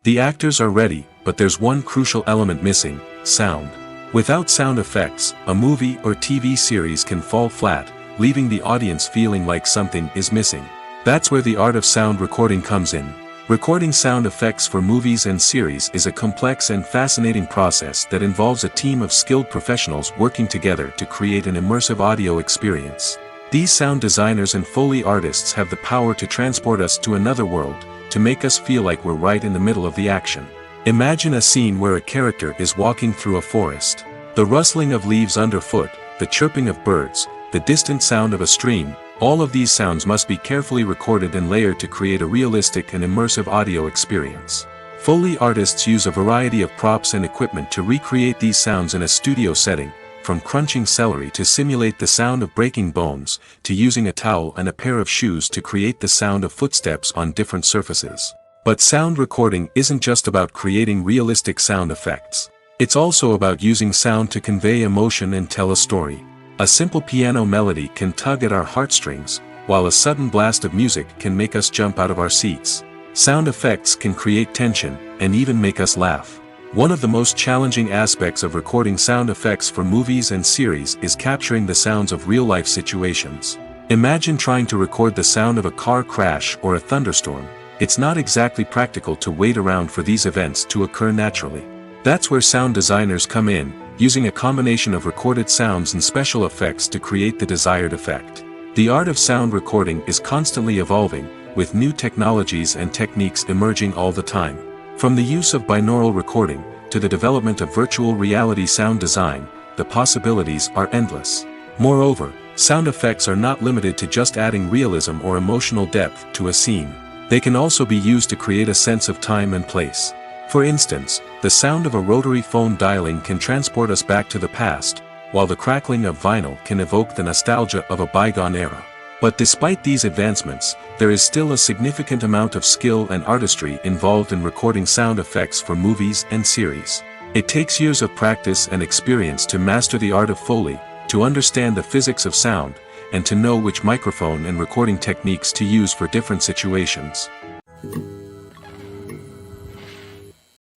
The actors are ready, but there's one crucial element missing: sound. Without sound effects, a movie or TV series can fall flat, leaving the audience feeling like something is missing. That's where the art of sound recording comes in. Recording sound effects for movies and series is a complex and fascinating process that involves a team of skilled professionals working together to create an immersive audio experience. These sound designers and Foley artists have the power to transport us to another world, to make us feel like we're right in the middle of the action. Imagine a scene where a character is walking through a forest. The rustling of leaves underfoot, the chirping of birds, the distant sound of a stream, all of these sounds must be carefully recorded and layered to create a realistic and immersive audio experience. Foley artists use a variety of props and equipment to recreate these sounds in a studio setting, from crunching celery to simulate the sound of breaking bones, to using a towel and a pair of shoes to create the sound of footsteps on different surfaces. But sound recording isn't just about creating realistic sound effects. It's also about using sound to convey emotion and tell a story. A simple piano melody can tug at our heartstrings, while a sudden blast of music can make us jump out of our seats. Sound effects can create tension, and even make us laugh. One of the most challenging aspects of recording sound effects for movies and series is capturing the sounds of real-life situations. Imagine trying to record the sound of a car crash or a thunderstorm. It's not exactly practical to wait around for these events to occur naturally. That's where sound designers come in, using a combination of recorded sounds and special effects to create the desired effect. The art of sound recording is constantly evolving, with new technologies and techniques emerging all the time. From the use of binaural recording, to the development of virtual reality sound design, the possibilities are endless. Moreover, sound effects are not limited to just adding realism or emotional depth to a scene. They can also be used to create a sense of time and place. For instance, the sound of a rotary phone dialing can transport us back to the past, while the crackling of vinyl can evoke the nostalgia of a bygone era. But despite these advancements, there is still a significant amount of skill and artistry involved in recording sound effects for movies and series. It takes years of practice and experience to master the art of Foley, to understand the physics of sound, and to know which microphone and recording techniques to use for different situations.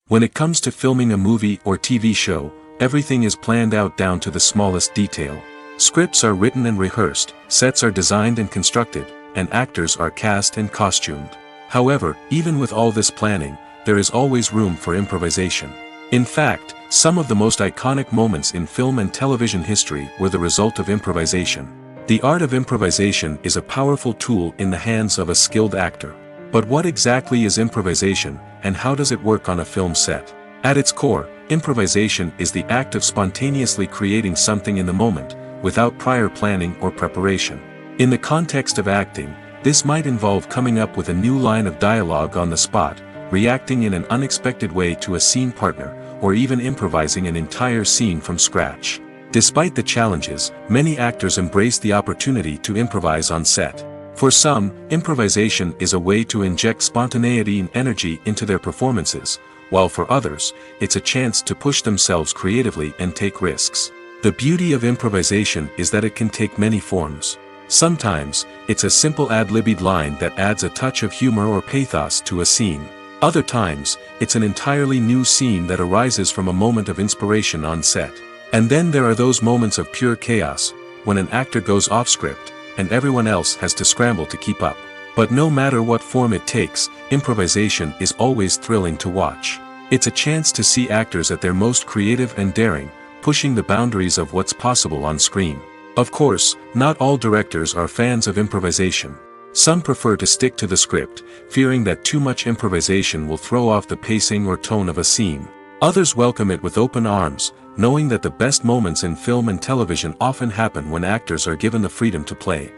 When it comes to filming a movie or TV show, everything is planned out down to the smallest detail. Scripts are written and rehearsed, sets are designed and constructed, and actors are cast and costumed. However, even with all this planning, there is always room for improvisation. In fact, some of the most iconic moments in film and television history were the result of improvisation. The art of improvisation is a powerful tool in the hands of a skilled actor. But what exactly is improvisation, and how does it work on a film set? At its core, improvisation is the act of spontaneously creating something in the moment, without prior planning or preparation. In the context of acting, this might involve coming up with a new line of dialogue on the spot, reacting in an unexpected way to a scene partner, or even improvising an entire scene from scratch. Despite the challenges, many actors embrace the opportunity to improvise on set. For some, improvisation is a way to inject spontaneity and energy into their performances, while for others, it's a chance to push themselves creatively and take risks. The beauty of improvisation is that it can take many forms. Sometimes, it's a simple ad-libbed line that adds a touch of humor or pathos to a scene. Other times, it's an entirely new scene that arises from a moment of inspiration on set. And then there are those moments of pure chaos, when an actor goes off script, and everyone else has to scramble to keep up. But no matter what form it takes, improvisation is always thrilling to watch. It's a chance to see actors at their most creative and daring, pushing the boundaries of what's possible on screen. Of course, not all directors are fans of improvisation. Some prefer to stick to the script, fearing that too much improvisation will throw off the pacing or tone of a scene. Others welcome it with open arms, knowing that the best moments in film and television often happen when actors are given the freedom to play.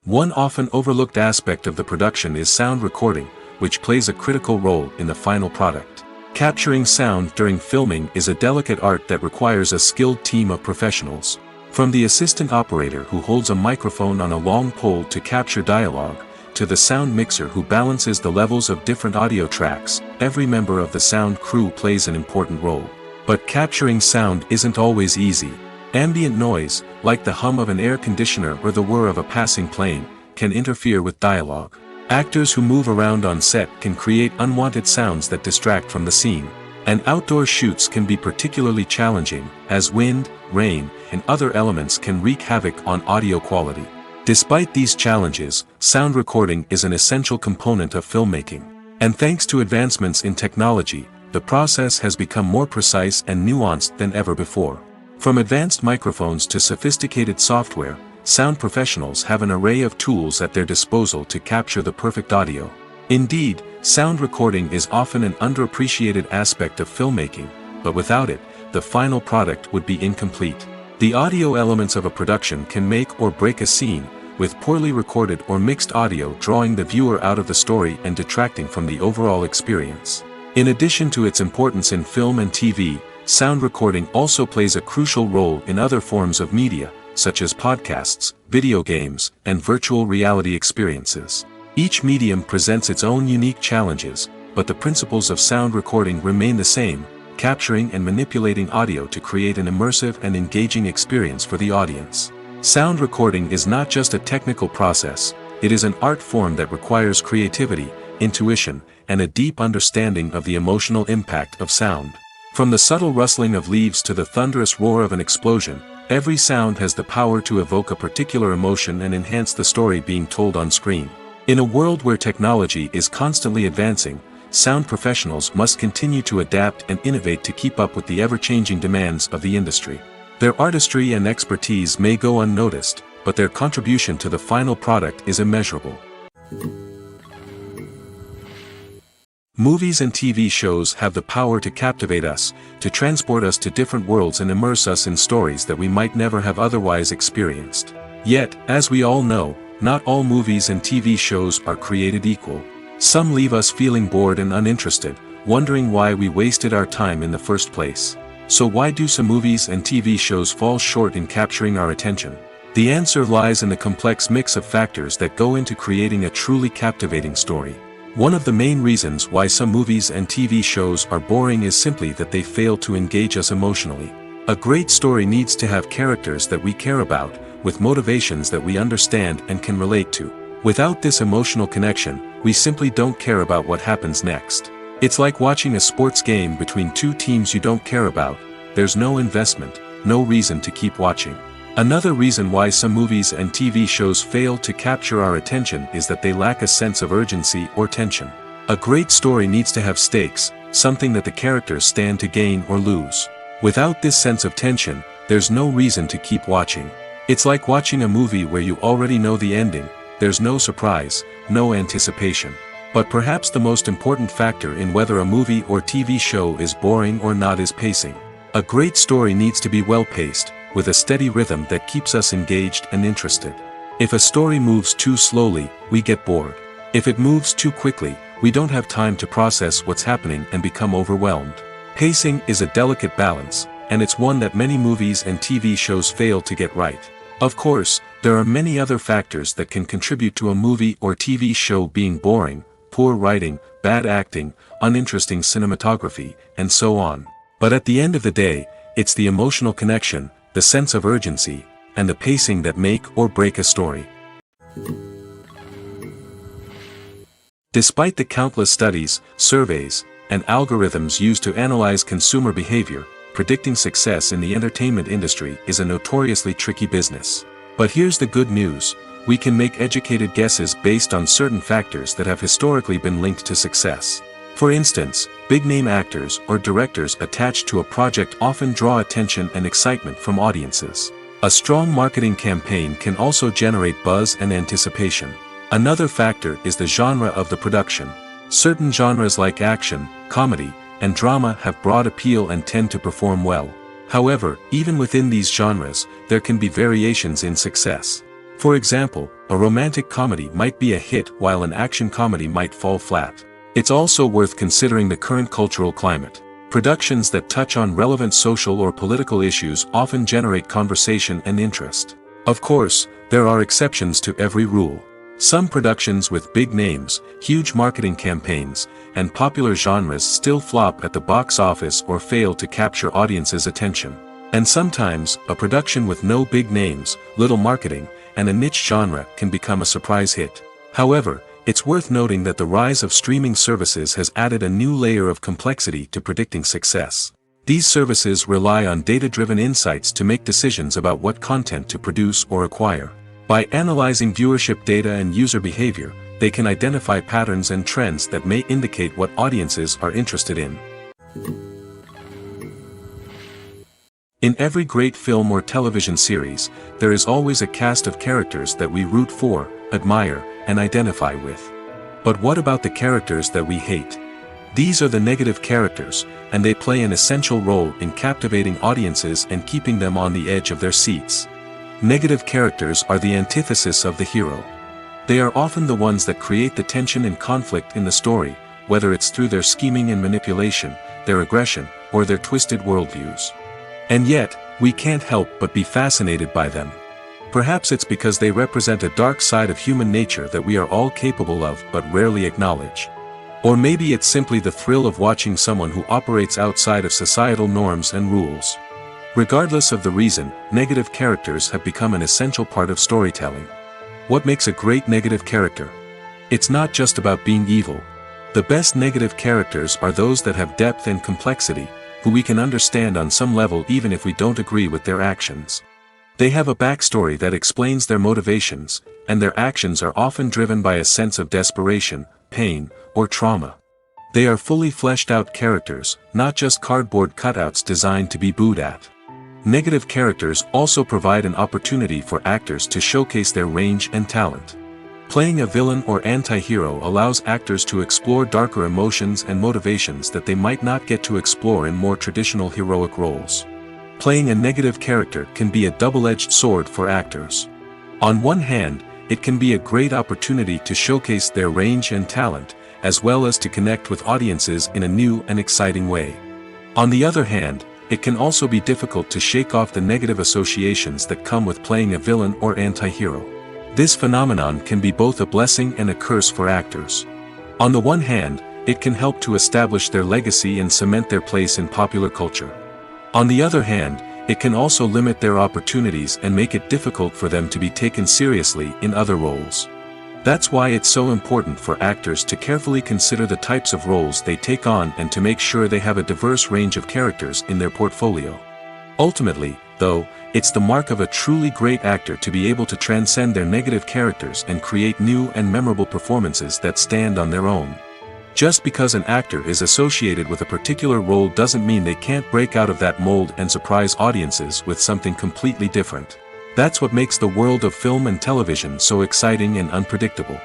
One often overlooked aspect of the production is sound recording, which plays a critical role in the final product. Capturing sound during filming is a delicate art that requires a skilled team of professionals. From the assistant operator who holds a microphone on a long pole to capture dialogue, to the sound mixer who balances the levels of different audio tracks, every member of the sound crew plays an important role. But capturing sound isn't always easy. Ambient noise, like the hum of an air conditioner or the whir of a passing plane, can interfere with dialogue. Actors who move around on set can create unwanted sounds that distract from the scene. And outdoor shoots can be particularly challenging, as wind, rain, and other elements can wreak havoc on audio quality. Despite these challenges, sound recording is an essential component of filmmaking. And thanks to advancements in technology, the process has become more precise and nuanced than ever before. From advanced microphones to sophisticated software, sound professionals have an array of tools at their disposal to capture the perfect audio. Indeed, sound recording is often an underappreciated aspect of filmmaking, but without it, the final product would be incomplete. The audio elements of a production can make or break a scene, with poorly recorded or mixed audio drawing the viewer out of the story and detracting from the overall experience. In addition to its importance in film and TV, sound recording also plays a crucial role in other forms of media, such as podcasts, video games, and virtual reality experiences. Each medium presents its own unique challenges, but the principles of sound recording remain the same, capturing and manipulating audio to create an immersive and engaging experience for the audience. Sound recording is not just a technical process, it is an art form that requires creativity, intuition, and a deep understanding of the emotional impact of sound. From the subtle rustling of leaves to the thunderous roar of an explosion, every sound has the power to evoke a particular emotion and enhance the story being told on screen. In a world where technology is constantly advancing, sound professionals must continue to adapt and innovate to keep up with the ever-changing demands of the industry. Their artistry and expertise may go unnoticed, but their contribution to the final product is immeasurable. Movies and TV shows have the power to captivate us, to transport us to different worlds and immerse us in stories that we might never have otherwise experienced. Yet, as we all know, not all movies and TV shows are created equal. Some leave us feeling bored and uninterested, wondering why we wasted our time in the first place. So why do some movies and TV shows fall short in capturing our attention? The answer lies in the complex mix of factors that go into creating a truly captivating story. One of the main reasons why some movies and TV shows are boring is simply that they fail to engage us emotionally. A great story needs to have characters that we care about, with motivations that we understand and can relate to. Without this emotional connection, we simply don't care about what happens next. It's like watching a sports game between two teams you don't care about. There's no investment, no reason to keep watching. Another reason why some movies and TV shows fail to capture our attention is that they lack a sense of urgency or tension. A great story needs to have stakes, something that the characters stand to gain or lose. Without this sense of tension, there's no reason to keep watching. It's like watching a movie where you already know the ending, there's no surprise, no anticipation. But perhaps the most important factor in whether a movie or TV show is boring or not is pacing. A great story needs to be well-paced, with a steady rhythm that keeps us engaged and interested. If a story moves too slowly, we get bored. If it moves too quickly, we don't have time to process what's happening and become overwhelmed. Pacing is a delicate balance, and it's one that many movies and TV shows fail to get right. Of course, there are many other factors that can contribute to a movie or TV show being boring: poor writing, bad acting, uninteresting cinematography, and so on. But at the end of the day, it's the emotional connection, the sense of urgency, and the pacing that make or break a story. Despite the countless studies, surveys, and algorithms used to analyze consumer behavior, predicting success in the entertainment industry is a notoriously tricky business. But here's the good news: we can make educated guesses based on certain factors that have historically been linked to success. For instance, big-name actors or directors attached to a project often draw attention and excitement from audiences. A strong marketing campaign can also generate buzz and anticipation. Another factor is the genre of the production. Certain genres like action, comedy, and drama have broad appeal and tend to perform well. However, even within these genres, there can be variations in success. For example, a romantic comedy might be a hit while an action comedy might fall flat. It's also worth considering the current cultural climate. Productions that touch on relevant social or political issues often generate conversation and interest. Of course, there are exceptions to every rule. Some productions with big names, huge marketing campaigns, and popular genres still flop at the box office or fail to capture audiences' attention. And sometimes, a production with no big names, little marketing, and a niche genre can become a surprise hit. However, it's worth noting that the rise of streaming services has added a new layer of complexity to predicting success. These services rely on data-driven insights to make decisions about what content to produce or acquire. By analyzing viewership data and user behavior, they can identify patterns and trends that may indicate what audiences are interested in. In every great film or television series, there is always a cast of characters that we root for, admire, and identify with. But what about the characters that we hate? These are the negative characters, and they play an essential role in captivating audiences and keeping them on the edge of their seats. Negative characters are the antithesis of the hero. They are often the ones that create the tension and conflict in the story, whether it's through their scheming and manipulation, their aggression, or their twisted worldviews. And yet, we can't help but be fascinated by them. Perhaps it's because they represent a dark side of human nature that we are all capable of but rarely acknowledge. Or maybe it's simply the thrill of watching someone who operates outside of societal norms and rules. Regardless of the reason, negative characters have become an essential part of storytelling. What makes a great negative character? It's not just about being evil. The best negative characters are those that have depth and complexity, who we can understand on some level even if we don't agree with their actions. They have a backstory that explains their motivations, and their actions are often driven by a sense of desperation, pain, or trauma. They are fully fleshed out characters, not just cardboard cutouts designed to be booed at. Negative characters also provide an opportunity for actors to showcase their range and talent. Playing a villain or anti-hero allows actors to explore darker emotions and motivations that they might not get to explore in more traditional heroic roles. Playing a negative character can be a double-edged sword for actors. On one hand, it can be a great opportunity to showcase their range and talent, as well as to connect with audiences in a new and exciting way. On the other hand, it can also be difficult to shake off the negative associations that come with playing a villain or anti-hero. This phenomenon can be both a blessing and a curse for actors. On the one hand, it can help to establish their legacy and cement their place in popular culture. On the other hand, it can also limit their opportunities and make it difficult for them to be taken seriously in other roles. That's why it's so important for actors to carefully consider the types of roles they take on and to make sure they have a diverse range of characters in their portfolio. Ultimately, though, it's the mark of a truly great actor to be able to transcend their negative characters and create new and memorable performances that stand on their own. Just because an actor is associated with a particular role doesn't mean they can't break out of that mold and surprise audiences with something completely different. That's what makes the world of film and television so exciting and unpredictable.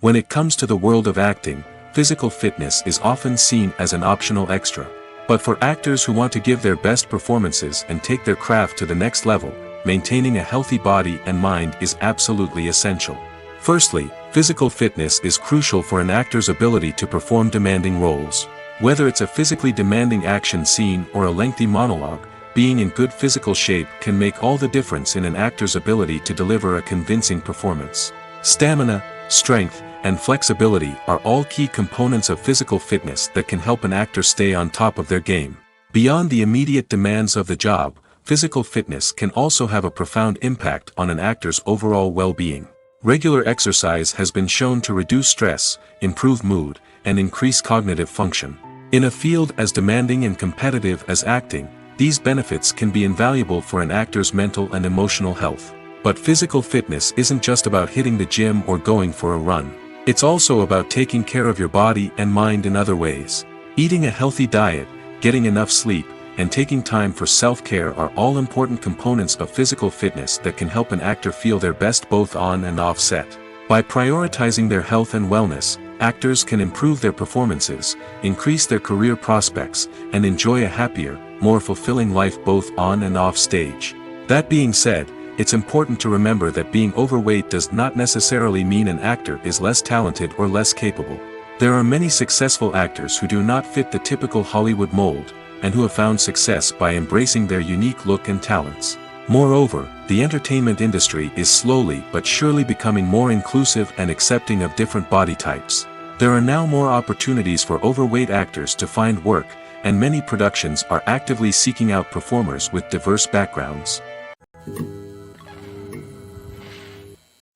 When it comes to the world of acting, physical fitness is often seen as an optional extra. But for actors who want to give their best performances and take their craft to the next level, maintaining a healthy body and mind is absolutely essential. Firstly, physical fitness is crucial for an actor's ability to perform demanding roles. Whether it's a physically demanding action scene or a lengthy monologue, being in good physical shape can make all the difference in an actor's ability to deliver a convincing performance. Stamina, strength, and flexibility are all key components of physical fitness that can help an actor stay on top of their game. Beyond the immediate demands of the job, physical fitness can also have a profound impact on an actor's overall well-being. Regular exercise has been shown to reduce stress, improve mood, and increase cognitive function. In a field as demanding and competitive as acting, These benefits can be invaluable for an actor's mental and emotional health. But physical fitness isn't just about hitting the gym or going for a run. It's also about taking care of your body and mind in other ways. Eating a healthy diet, getting enough sleep, and taking time for self-care are all important components of physical fitness that can help an actor feel their best both on and off set. By prioritizing their health and wellness, actors can improve their performances, increase their career prospects, and enjoy a happier, more fulfilling life both on and off stage. That being said, it's important to remember that being overweight does not necessarily mean an actor is less talented or less capable. There are many successful actors who do not fit the typical Hollywood mold, and who have found success by embracing their unique look and talents. Moreover, the entertainment industry is slowly but surely becoming more inclusive and accepting of different body types. There are now more opportunities for overweight actors to find work, and many productions are actively seeking out performers with diverse backgrounds.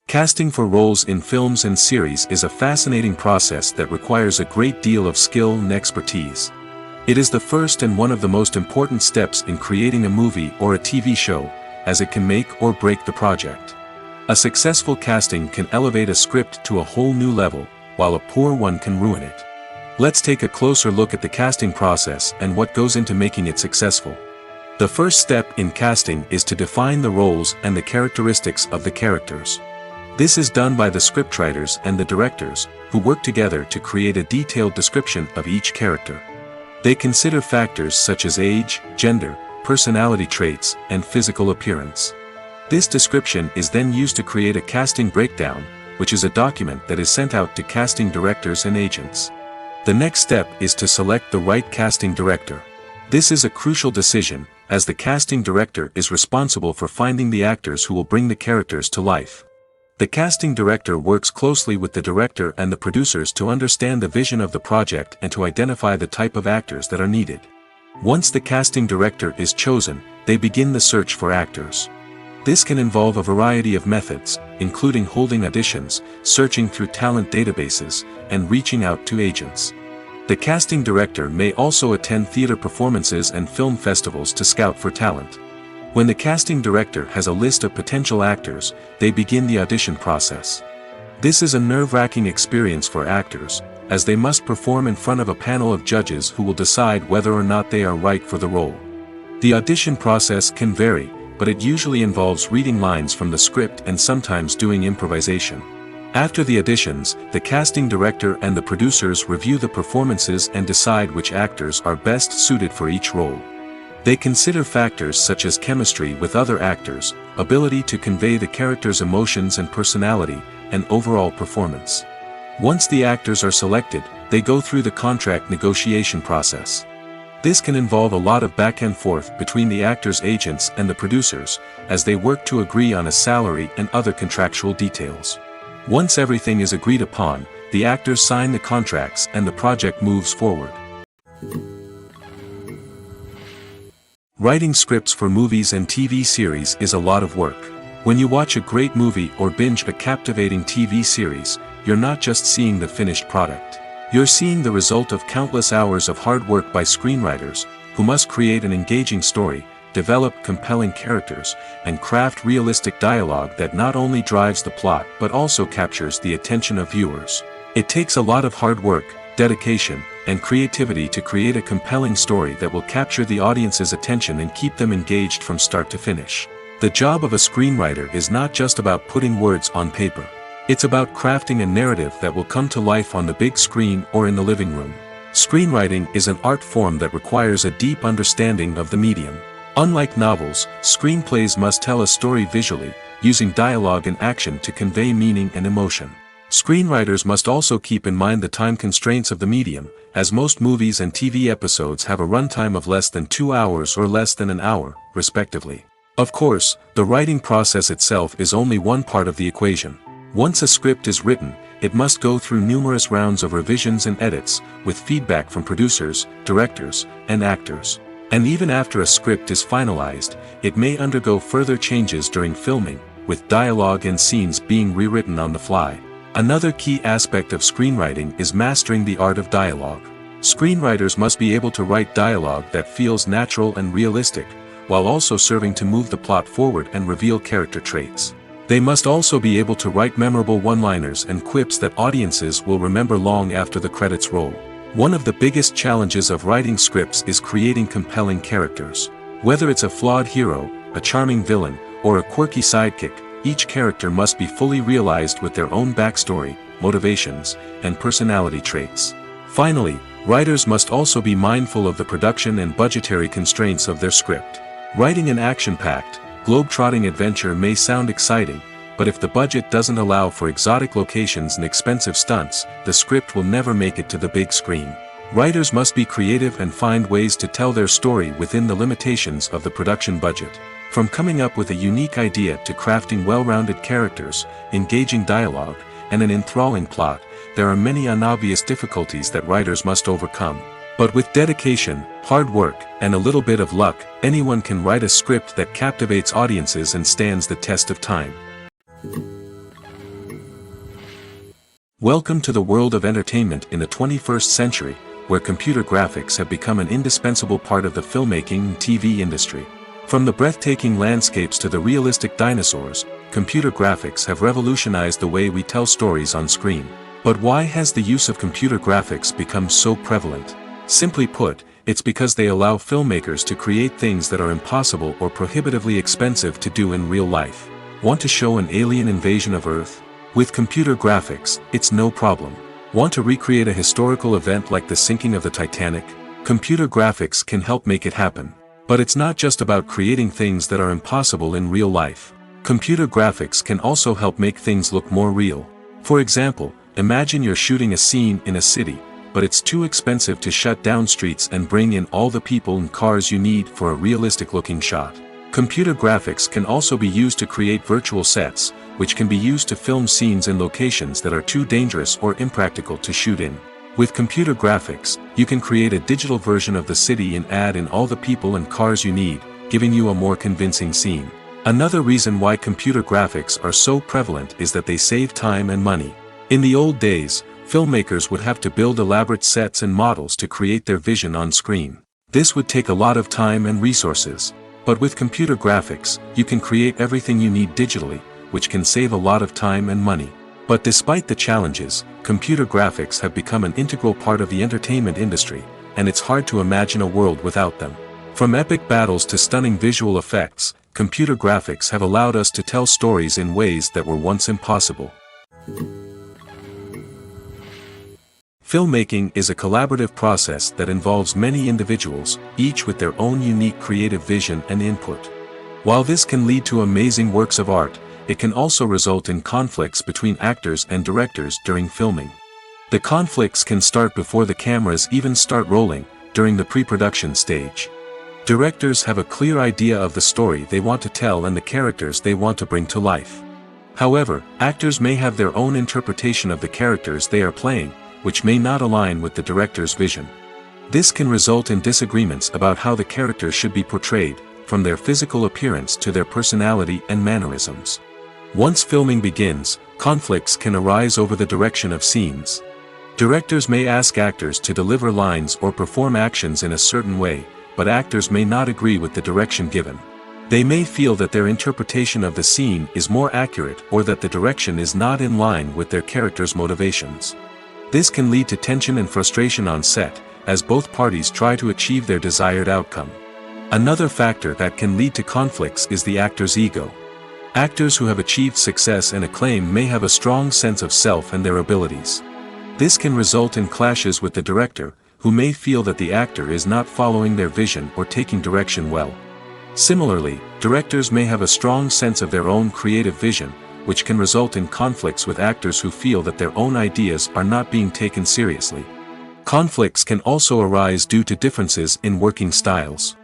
Casting for roles in films and series is a fascinating process that requires a great deal of skill and expertise. It is the first and one of the most important steps in creating a movie or a TV show, as it can make or break the project. A successful casting can elevate a script to a whole new level, while a poor one can ruin it. Let's take a closer look at the casting process and what goes into making it successful. The first step in casting is to define the roles and the characteristics of the characters. This is done by the scriptwriters and the directors, who work together to create a detailed description of each character. They consider factors such as age, gender, personality traits, and physical appearance. This description is then used to create a casting breakdown, which is a document that is sent out to casting directors and agents. The next step is to select the right casting director. This is a crucial decision, as the casting director is responsible for finding the actors who will bring the characters to life. The casting director works closely with the director and the producers to understand the vision of the project and to identify the type of actors that are needed. Once the casting director is chosen, they begin the search for actors. This can involve a variety of methods, including holding auditions, searching through talent databases, and reaching out to agents. The casting director may also attend theater performances and film festivals to scout for talent. When the casting director has a list of potential actors, they begin the audition process. This is a nerve-wracking experience for actors, as they must perform in front of a panel of judges who will decide whether or not they are right for the role. The audition process can vary, but it usually involves reading lines from the script and sometimes doing improvisation. After the auditions, the casting director and the producers review the performances and decide which actors are best suited for each role. They consider factors such as chemistry with other actors, ability to convey the character's emotions and personality, and overall performance. Once the actors are selected, they go through the contract negotiation process. This can involve a lot of back and forth between the actors' agents and the producers, as they work to agree on a salary and other contractual details. Once everything is agreed upon, the actors sign the contracts and the project moves forward. Writing scripts for movies and TV series is a lot of work. When you watch a great movie or binge a captivating TV series, you're not just seeing the finished product. You're seeing the result of countless hours of hard work by screenwriters, who must create an engaging story, develop compelling characters, and craft realistic dialogue that not only drives the plot but also captures the attention of viewers. It takes a lot of hard work, dedication, and creativity to create a compelling story that will capture the audience's attention and keep them engaged from start to finish. The job of a screenwriter is not just about putting words on paper. It's about crafting a narrative that will come to life on the big screen or in the living room. Screenwriting is an art form that requires a deep understanding of the medium. Unlike novels, screenplays must tell a story visually, using dialogue and action to convey meaning and emotion. Screenwriters must also keep in mind the time constraints of the medium, as most movies and TV episodes have a runtime of less than 2 hours or less than an hour, respectively. Of course, the writing process itself is only one part of the equation. Once a script is written, it must go through numerous rounds of revisions and edits, with feedback from producers, directors, and actors. And even after a script is finalized, it may undergo further changes during filming, with dialogue and scenes being rewritten on the fly. Another key aspect of screenwriting is mastering the art of dialogue. Screenwriters must be able to write dialogue that feels natural and realistic, while also serving to move the plot forward and reveal character traits. They must also be able to write memorable one-liners and quips that audiences will remember long after the credits roll. One of the biggest challenges of writing scripts is creating compelling characters. Whether it's a flawed hero, a charming villain, or a quirky sidekick, each character must be fully realized with their own backstory, motivations, and personality traits. Finally, writers must also be mindful of the production and budgetary constraints of their script. Writing an action-packed, globe-trotting adventure may sound exciting, but if the budget doesn't allow for exotic locations and expensive stunts, the script will never make it to the big screen. Writers must be creative and find ways to tell their story within the limitations of the production budget. From coming up with a unique idea to crafting well-rounded characters, engaging dialogue, and an enthralling plot, there are many unobvious difficulties that writers must overcome. But with dedication, hard work, and a little bit of luck, anyone can write a script that captivates audiences and stands the test of time. Welcome to the world of entertainment in the 21st century, where computer graphics have become an indispensable part of the filmmaking and TV industry. From the breathtaking landscapes to the realistic dinosaurs, computer graphics have revolutionized the way we tell stories on screen. But why has the use of computer graphics become so prevalent? Simply put, it's because they allow filmmakers to create things that are impossible or prohibitively expensive to do in real life. Want to show an alien invasion of Earth? With computer graphics, it's no problem. Want to recreate a historical event like the sinking of the Titanic? Computer graphics can help make it happen. But it's not just about creating things that are impossible in real life. Computer graphics can also help make things look more real. For example, imagine you're shooting a scene in a city, but it's too expensive to shut down streets and bring in all the people and cars you need for a realistic-looking shot. Computer graphics can also be used to create virtual sets, which can be used to film scenes in locations that are too dangerous or impractical to shoot in. With computer graphics, you can create a digital version of the city and add in all the people and cars you need, giving you a more convincing scene. Another reason why computer graphics are so prevalent is that they save time and money. In the old days, filmmakers would have to build elaborate sets and models to create their vision on screen. This would take a lot of time and resources. But with computer graphics, you can create everything you need digitally, which can save a lot of time and money. But despite the challenges, computer graphics have become an integral part of the entertainment industry, and it's hard to imagine a world without them. From epic battles to stunning visual effects, computer graphics have allowed us to tell stories in ways that were once impossible. Filmmaking is a collaborative process that involves many individuals, each with their own unique creative vision and input. While this can lead to amazing works of art, it can also result in conflicts between actors and directors during filming. The conflicts can start before the cameras even start rolling, during the pre-production stage. Directors have a clear idea of the story they want to tell and the characters they want to bring to life. However, actors may have their own interpretation of the characters they are playing, which may not align with the director's vision. This can result in disagreements about how the characters should be portrayed, from their physical appearance to their personality and mannerisms. Once filming begins, conflicts can arise over the direction of scenes. Directors may ask actors to deliver lines or perform actions in a certain way, but actors may not agree with the direction given. They may feel that their interpretation of the scene is more accurate or that the direction is not in line with their character's motivations. This can lead to tension and frustration on set, as both parties try to achieve their desired outcome. Another factor that can lead to conflicts is the actor's ego. Actors who have achieved success and acclaim may have a strong sense of self and their abilities. This can result in clashes with the director, who may feel that the actor is not following their vision or taking direction well. Similarly, directors may have a strong sense of their own creative vision, which can result in conflicts with actors who feel that their own ideas are not being taken seriously. Conflicts can also arise due to differences in working styles.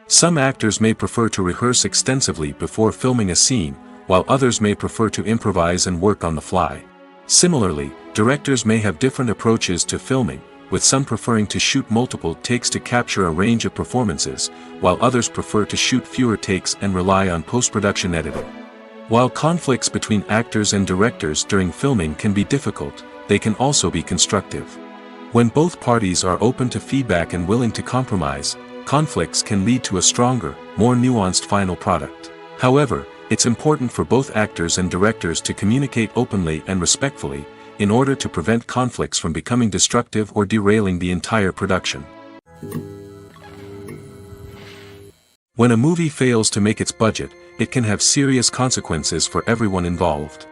Some actors may prefer to rehearse extensively before filming a scene, while others may prefer to improvise and work on the fly. Similarly, directors may have different approaches to filming, with some preferring to shoot multiple takes to capture a range of performances, while others prefer to shoot fewer takes and rely on post-production editing. While conflicts between actors and directors during filming can be difficult, they can also be constructive. When both parties are open to feedback and willing to compromise, conflicts can lead to a stronger, more nuanced final product. However, it's important for both actors and directors to communicate openly and respectfully, in order to prevent conflicts from becoming destructive or derailing the entire production. When a movie fails to make its budget, it can have serious consequences for everyone involved.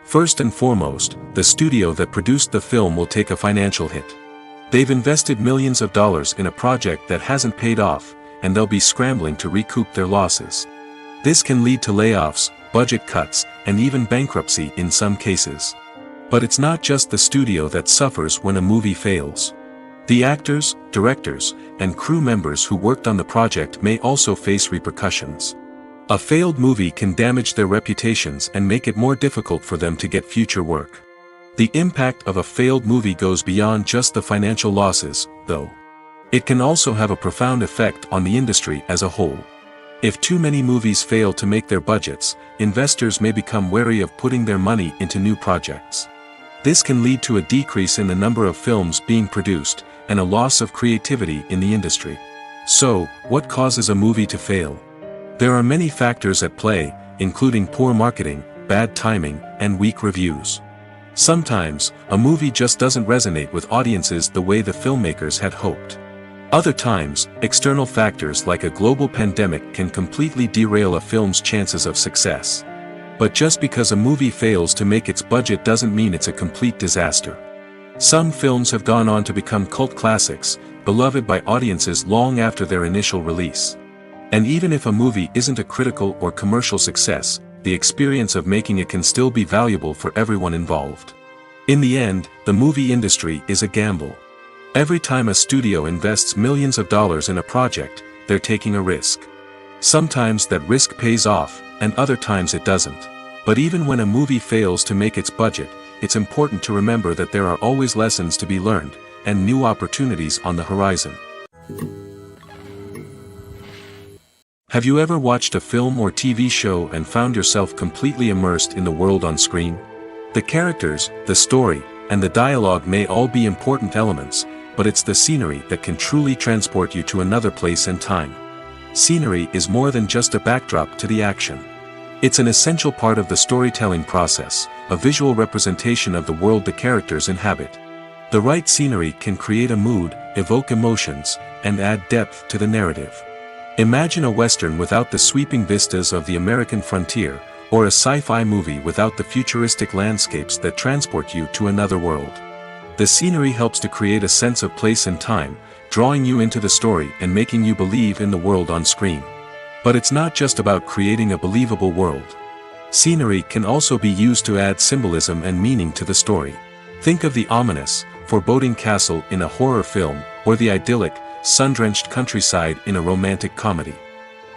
First and foremost, the studio that produced the film will take a financial hit. They've invested millions of dollars in a project that hasn't paid off, and they'll be scrambling to recoup their losses. This can lead to layoffs, budget cuts, and even bankruptcy in some cases. But it's not just the studio that suffers when a movie fails. The actors, directors, and crew members who worked on the project may also face repercussions. A failed movie can damage their reputations and make it more difficult for them to get future work. The impact of a failed movie goes beyond just the financial losses, though. It can also have a profound effect on the industry as a whole. If too many movies fail to make their budgets, investors may become wary of putting their money into new projects. This can lead to a decrease in the number of films being produced, and a loss of creativity in the industry. So, what causes a movie to fail? There are many factors at play, including poor marketing, bad timing, and weak reviews. Sometimes, a movie just doesn't resonate with audiences the way the filmmakers had hoped. Other times, external factors like a global pandemic can completely derail a film's chances of success. But just because a movie fails to make its budget doesn't mean it's a complete disaster. Some films have gone on to become cult classics, beloved by audiences long after their initial release. And even if a movie isn't a critical or commercial success, the experience of making it can still be valuable for everyone involved. In the end, the movie industry is a gamble. Every time a studio invests millions of dollars in a project, they're taking a risk. Sometimes that risk pays off, and other times it doesn't. But even when a movie fails to make its budget, it's important to remember that there are always lessons to be learned, and new opportunities on the horizon. Have you ever watched a film or TV show and found yourself completely immersed in the world on screen? The characters, the story, and the dialogue may all be important elements, but it's the scenery that can truly transport you to another place and time. Scenery is more than just a backdrop to the action. It's an essential part of the storytelling process, a visual representation of the world the characters inhabit. The right scenery can create a mood, evoke emotions, and add depth to the narrative. Imagine a Western without the sweeping vistas of the American frontier, or a sci-fi movie without the futuristic landscapes that transport you to another world. The scenery helps to create a sense of place and time, drawing you into the story and making you believe in the world on screen. But it's not just about creating a believable world. Scenery can also be used to add symbolism and meaning to the story. Think of the ominous, foreboding castle in a horror film, or the idyllic, sun-drenched countryside in a romantic comedy.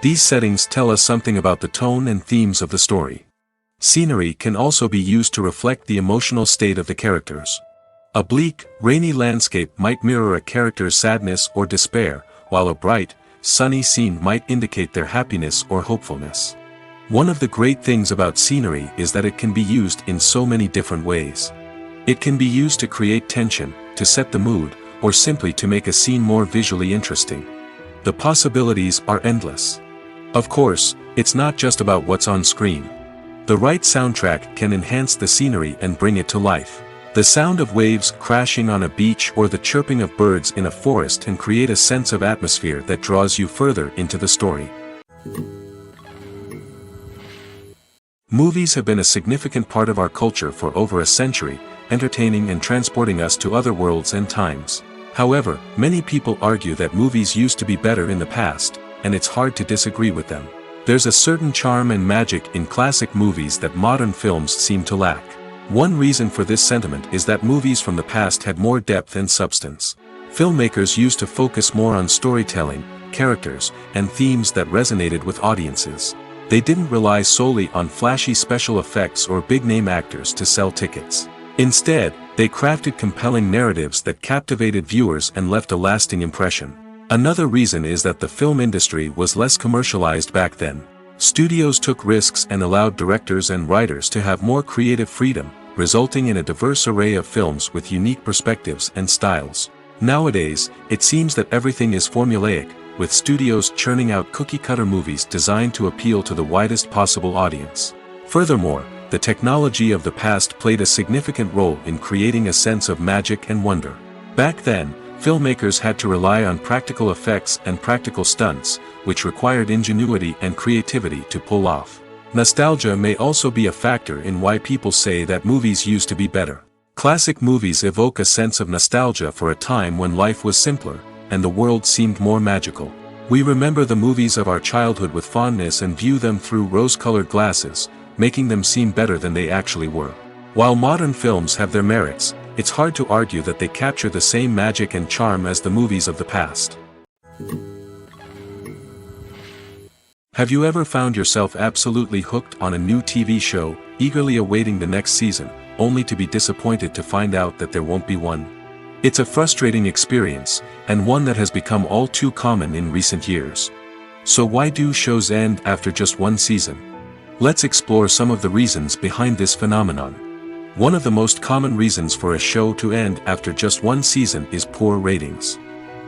These settings tell us something about the tone and themes of the story. Scenery can also be used to reflect the emotional state of the characters. A bleak, rainy landscape might mirror a character's sadness or despair, while a bright, sunny scene might indicate their happiness or hopefulness. One of the great things about scenery is that it can be used in so many different ways. It can be used to create tension, to set the mood, or simply to make a scene more visually interesting. The possibilities are endless. Of course, it's not just about what's on screen. The right soundtrack can enhance the scenery and bring it to life. The sound of waves crashing on a beach or the chirping of birds in a forest can create a sense of atmosphere that draws you further into the story. Movies have been a significant part of our culture for over a century, entertaining and transporting us to other worlds and times. However, many people argue that movies used to be better in the past, and it's hard to disagree with them. There's a certain charm and magic in classic movies that modern films seem to lack. One reason for this sentiment is that movies from the past had more depth and substance. Filmmakers used to focus more on storytelling, characters, and themes that resonated with audiences. They didn't rely solely on flashy special effects or big-name actors to sell tickets. Instead, they crafted compelling narratives that captivated viewers and left a lasting impression. Another reason is that the film industry was less commercialized back then. Studios took risks and allowed directors and writers to have more creative freedom, resulting in a diverse array of films with unique perspectives and styles. Nowadays, it seems that everything is formulaic, with studios churning out cookie-cutter movies designed to appeal to the widest possible audience. Furthermore, the technology of the past played a significant role in creating a sense of magic and wonder. Back then, filmmakers had to rely on practical effects and practical stunts, which required ingenuity and creativity to pull off. Nostalgia may also be a factor in why people say that movies used to be better. Classic movies evoke a sense of nostalgia for a time when life was simpler, and the world seemed more magical. We remember the movies of our childhood with fondness and view them through rose-colored glasses, making them seem better than they actually were. While modern films have their merits, it's hard to argue that they capture the same magic and charm as the movies of the past. Have you ever found yourself absolutely hooked on a new TV show, eagerly awaiting the next season, only to be disappointed to find out that there won't be one? It's a frustrating experience, and one that has become all too common in recent years. So why do shows end after just one season? Let's explore some of the reasons behind this phenomenon. One of the most common reasons for a show to end after just one season is poor ratings.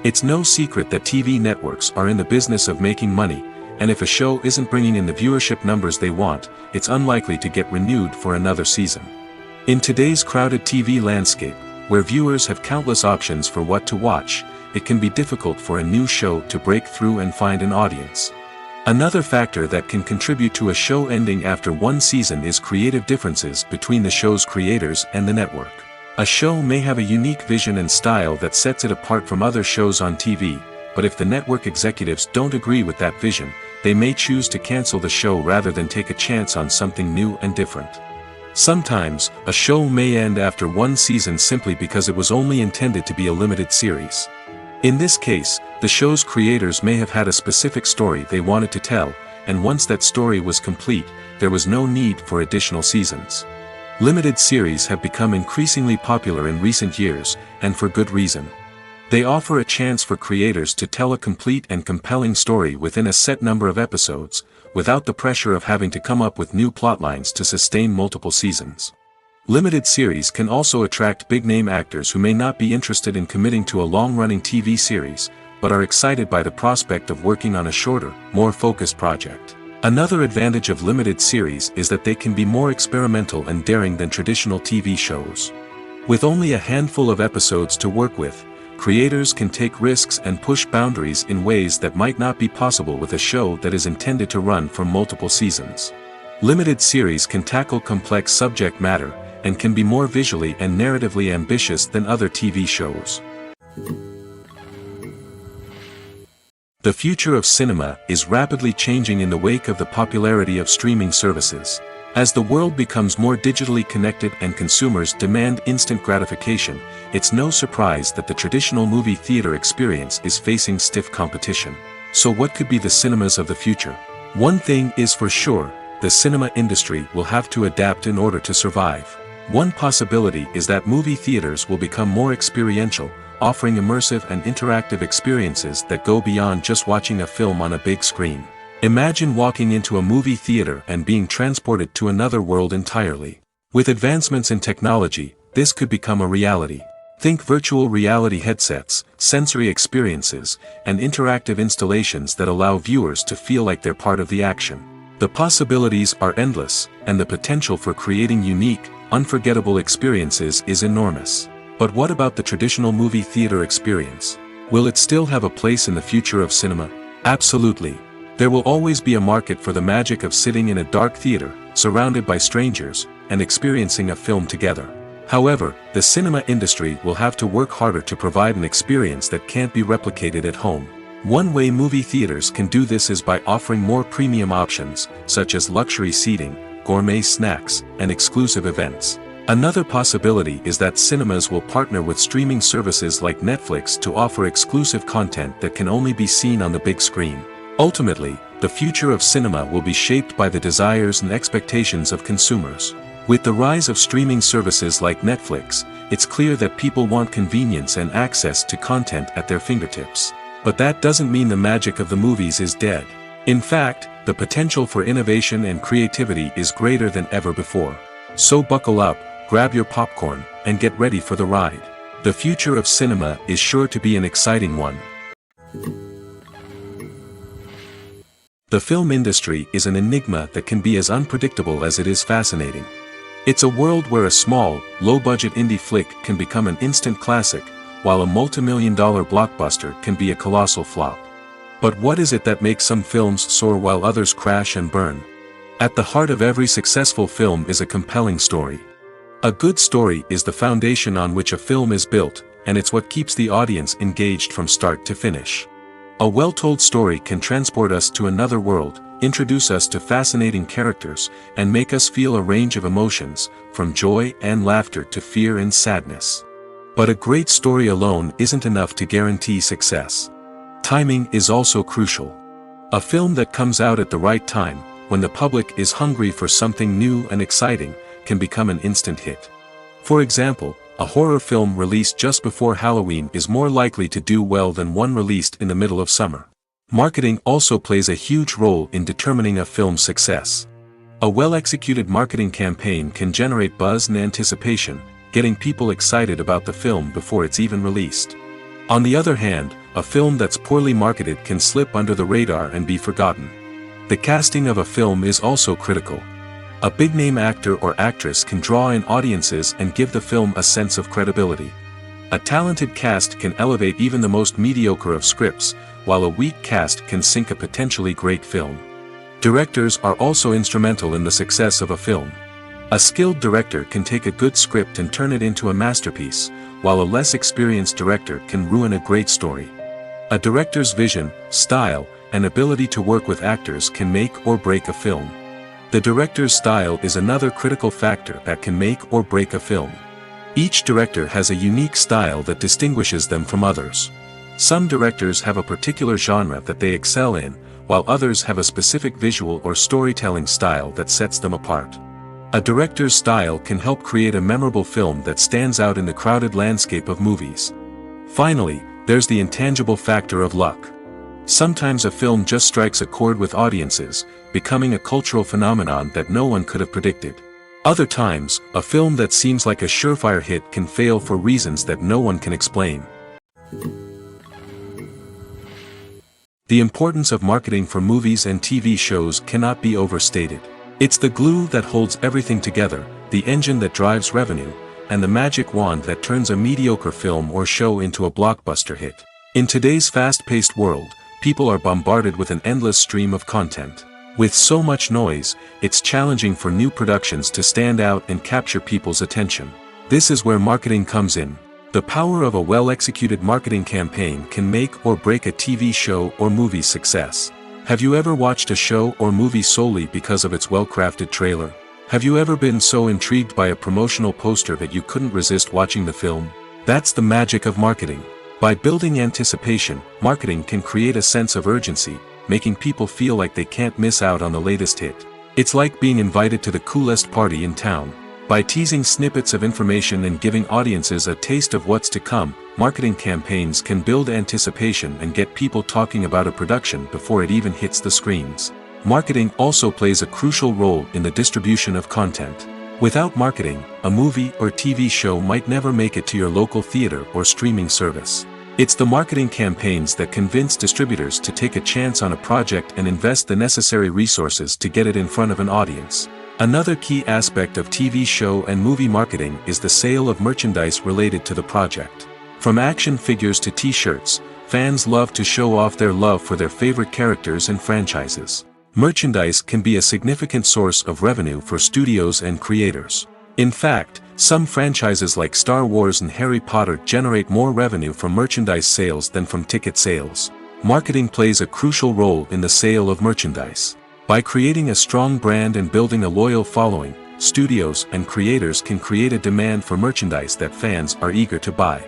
It's no secret that TV networks are in the business of making money, and if a show isn't bringing in the viewership numbers they want, it's unlikely to get renewed for another season. In today's crowded TV landscape, where viewers have countless options for what to watch, it can be difficult for a new show to break through and find an audience. Another factor that can contribute to a show ending after one season is creative differences between the show's creators and the network. A show may have a unique vision and style that sets it apart from other shows on TV, but if the network executives don't agree with that vision, they may choose to cancel the show rather than take a chance on something new and different. Sometimes, a show may end after one season simply because it was only intended to be a limited series. In this case, the show's creators may have had a specific story they wanted to tell, and once that story was complete, there was no need for additional seasons. Limited series have become increasingly popular in recent years, and for good reason. They offer a chance for creators to tell a complete and compelling story within a set number of episodes, without the pressure of having to come up with new plotlines to sustain multiple seasons. Limited series can also attract big-name actors who may not be interested in committing to a long-running TV series, but are excited by the prospect of working on a shorter, more focused project. Another advantage of limited series is that they can be more experimental and daring than traditional TV shows. With only a handful of episodes to work with, creators can take risks and push boundaries in ways that might not be possible with a show that is intended to run for multiple seasons. Limited series can tackle complex subject matter, and can be more visually and narratively ambitious than other TV shows. The future of cinema is rapidly changing in the wake of the popularity of streaming services. As the world becomes more digitally connected and consumers demand instant gratification, it's no surprise that the traditional movie theater experience is facing stiff competition. So what could be the cinemas of the future? One thing is for sure, the cinema industry will have to adapt in order to survive. One possibility is that movie theaters will become more experiential, offering immersive and interactive experiences that go beyond just watching a film on a big screen. Imagine walking into a movie theater and being transported to another world entirely. With advancements in technology, this could become a reality. Think virtual reality headsets, sensory experiences, and interactive installations that allow viewers to feel like they're part of the action. The possibilities are endless, and the potential for creating unique, unforgettable experiences is enormous. But what about the traditional movie theater experience? Will it still have a place in the future of cinema? Absolutely. There will always be a market for the magic of sitting in a dark theater, surrounded by strangers, and experiencing a film together. However, the cinema industry will have to work harder to provide an experience that can't be replicated at home. One way movie theaters can do this is by offering more premium options, such as luxury seating, gourmet snacks, and exclusive events. Another possibility is that cinemas will partner with streaming services like Netflix to offer exclusive content that can only be seen on the big screen. Ultimately, the future of cinema will be shaped by the desires and expectations of consumers. With the rise of streaming services like Netflix, it's clear that people want convenience and access to content at their fingertips. But that doesn't mean the magic of the movies is dead. In fact, the potential for innovation and creativity is greater than ever before. So buckle up, grab your popcorn, and get ready for the ride. The future of cinema is sure to be an exciting one. The film industry is an enigma that can be as unpredictable as it is fascinating. It's a world where a small, low-budget indie flick can become an instant classic, while a multi-million-dollar blockbuster can be a colossal flop. But what is it that makes some films soar while others crash and burn? At the heart of every successful film is a compelling story. A good story is the foundation on which a film is built, and it's what keeps the audience engaged from start to finish. A well-told story can transport us to another world, introduce us to fascinating characters, and make us feel a range of emotions, from joy and laughter to fear and sadness. But a great story alone isn't enough to guarantee success. Timing is also crucial. A film that comes out at the right time, when the public is hungry for something new and exciting, can become an instant hit. For example, a horror film released just before Halloween is more likely to do well than one released in the middle of summer. Marketing also plays a huge role in determining a film's success. A well-executed marketing campaign can generate buzz and anticipation, getting people excited about the film before it's even released. On the other hand, a film that's poorly marketed can slip under the radar and be forgotten. The casting of a film is also critical. A big-name actor or actress can draw in audiences and give the film a sense of credibility. A talented cast can elevate even the most mediocre of scripts, while a weak cast can sink a potentially great film. Directors are also instrumental in the success of a film. A skilled director can take a good script and turn it into a masterpiece, while a less experienced director can ruin a great story. A director's vision, style, and ability to work with actors can make or break a film. The director's style is another critical factor that can make or break a film. Each director has a unique style that distinguishes them from others. Some directors have a particular genre that they excel in, while others have a specific visual or storytelling style that sets them apart. A director's style can help create a memorable film that stands out in the crowded landscape of movies. Finally, there's the intangible factor of luck. Sometimes a film just strikes a chord with audiences, becoming a cultural phenomenon that no one could have predicted. Other times, a film that seems like a surefire hit can fail for reasons that no one can explain. The importance of marketing for movies and TV shows cannot be overstated. It's the glue that holds everything together, the engine that drives revenue, and the magic wand that turns a mediocre film or show into a blockbuster hit. In today's fast-paced world, people are bombarded with an endless stream of content. With so much noise, it's challenging for new productions to stand out and capture people's attention. This is where marketing comes in. The power of a well-executed marketing campaign can make or break a TV show or movie's success. Have you ever watched a show or movie solely because of its well-crafted trailer? Have you ever been so intrigued by a promotional poster that you couldn't resist watching the film? That's the magic of marketing. By building anticipation, marketing can create a sense of urgency, making people feel like they can't miss out on the latest hit. It's like being invited to the coolest party in town. By teasing snippets of information and giving audiences a taste of what's to come, marketing campaigns can build anticipation and get people talking about a production before it even hits the screens. Marketing also plays a crucial role in the distribution of content. Without marketing, a movie or TV show might never make it to your local theater or streaming service. It's the marketing campaigns that convince distributors to take a chance on a project and invest the necessary resources to get it in front of an audience. Another key aspect of TV show and movie marketing is the sale of merchandise related to the project. From action figures to t-shirts, fans love to show off their love for their favorite characters and franchises. Merchandise can be a significant source of revenue for studios and creators. In fact, some franchises like Star Wars and Harry Potter generate more revenue from merchandise sales than from ticket sales. Marketing plays a crucial role in the sale of merchandise. By creating a strong brand and building a loyal following, studios and creators can create a demand for merchandise that fans are eager to buy.